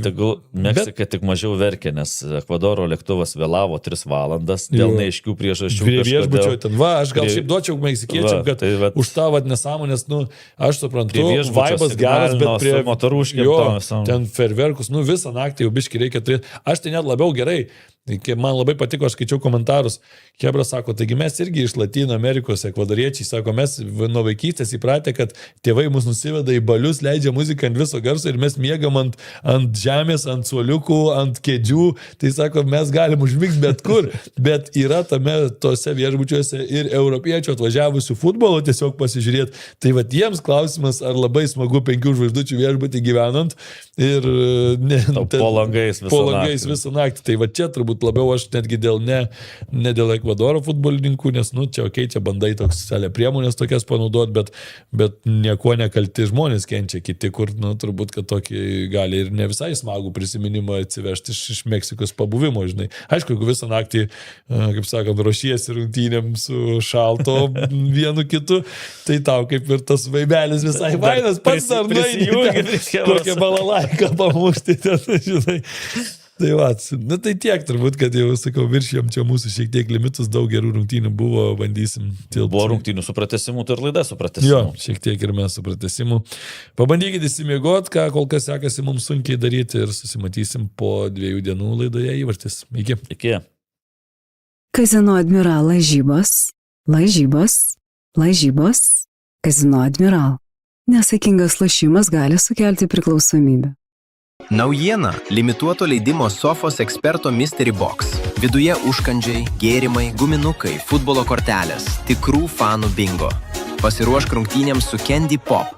tegul Meksika tik mažiau verkė, nes Ekvadoro lėktuvas vėlavo 3 valandas dėl neaiškių priežasčių. Prie viešbučio ten, aš gal šiaip duočiau meksikiečiam, kad už tą nesąmonės, aš suprantu, vaibas geras, bet prie motoruškėm ten ferverkus, visą naktį jau biški reikia turėti. Aš tai net labiau gerai. Man labai patiko, aš skaičiau komentarus. Hebra sako, taigi mes irgi iš Latino Amerikos, ekvadoriečiai, sako, mes nuo vaikystės įpratę, kad tėvai mus nusiveda į balius, leidžia muziką ant viso garso ir mes miegam ant žemės, ant suoliukų, ant kėdžių. Tai sako, mes galim užmigti bet kur, bet yra tose viešbučiuose ir europiečių atvažiavusių futbolo tiesiog pasižiūrėti. Tai va jiems klausimas, ar labai smagu 5 žvaigždučių viešbutį gyvenant ir po langais visą naktį. Tai va čia turbūt labiau aš netgi ne dėl Ekvadoro futbolininkų, nes, čia čia bandai toks selė priemonės tokias panaudoti, bet nieko nekalti žmonės kenčia, kiti, kur, turbūt, kad tokį gali ir ne visai smagų prisiminimą atsivežti iš Meksikos pabuvimo, žinai. Aišku, jeigu visą naktį, kaip sakant, ruošiesi rungtynėm su šalto vienu kitu, tai tau kaip ir tas vaibelis visai vainas, pats dar nueini, kokią balalaiką pamušti, žinai. Tai tai tiek turbūt, kad jau, sakau, viršėjom čia mūsų šiek tiek limitus, daug gerų rungtynių buvo, bandysim tilpti. Buvo rungtynių su pratęsimu, tai ir laida su pratęsimu. Jo, šiek tiek ir mes su pratęsimu. Pabandykite įsimiegot, ką kol kas sekasi mums sunkiai daryti ir susimatysim po 2 dienų laidoje Įvartis. Iki. Iki. Kazino Admiral lažybos. Kazino Admiral. Nesaikingas lošimas gali sukelti priklausomybę. Naujiena – limituoto leidimo Sofos eksperto Mystery Box. Viduje užkandžiai, gėrimai, guminukai, futbolo kortelės, tikrų fanų bingo. Pasiruošk rungtynėms su Candy Pop.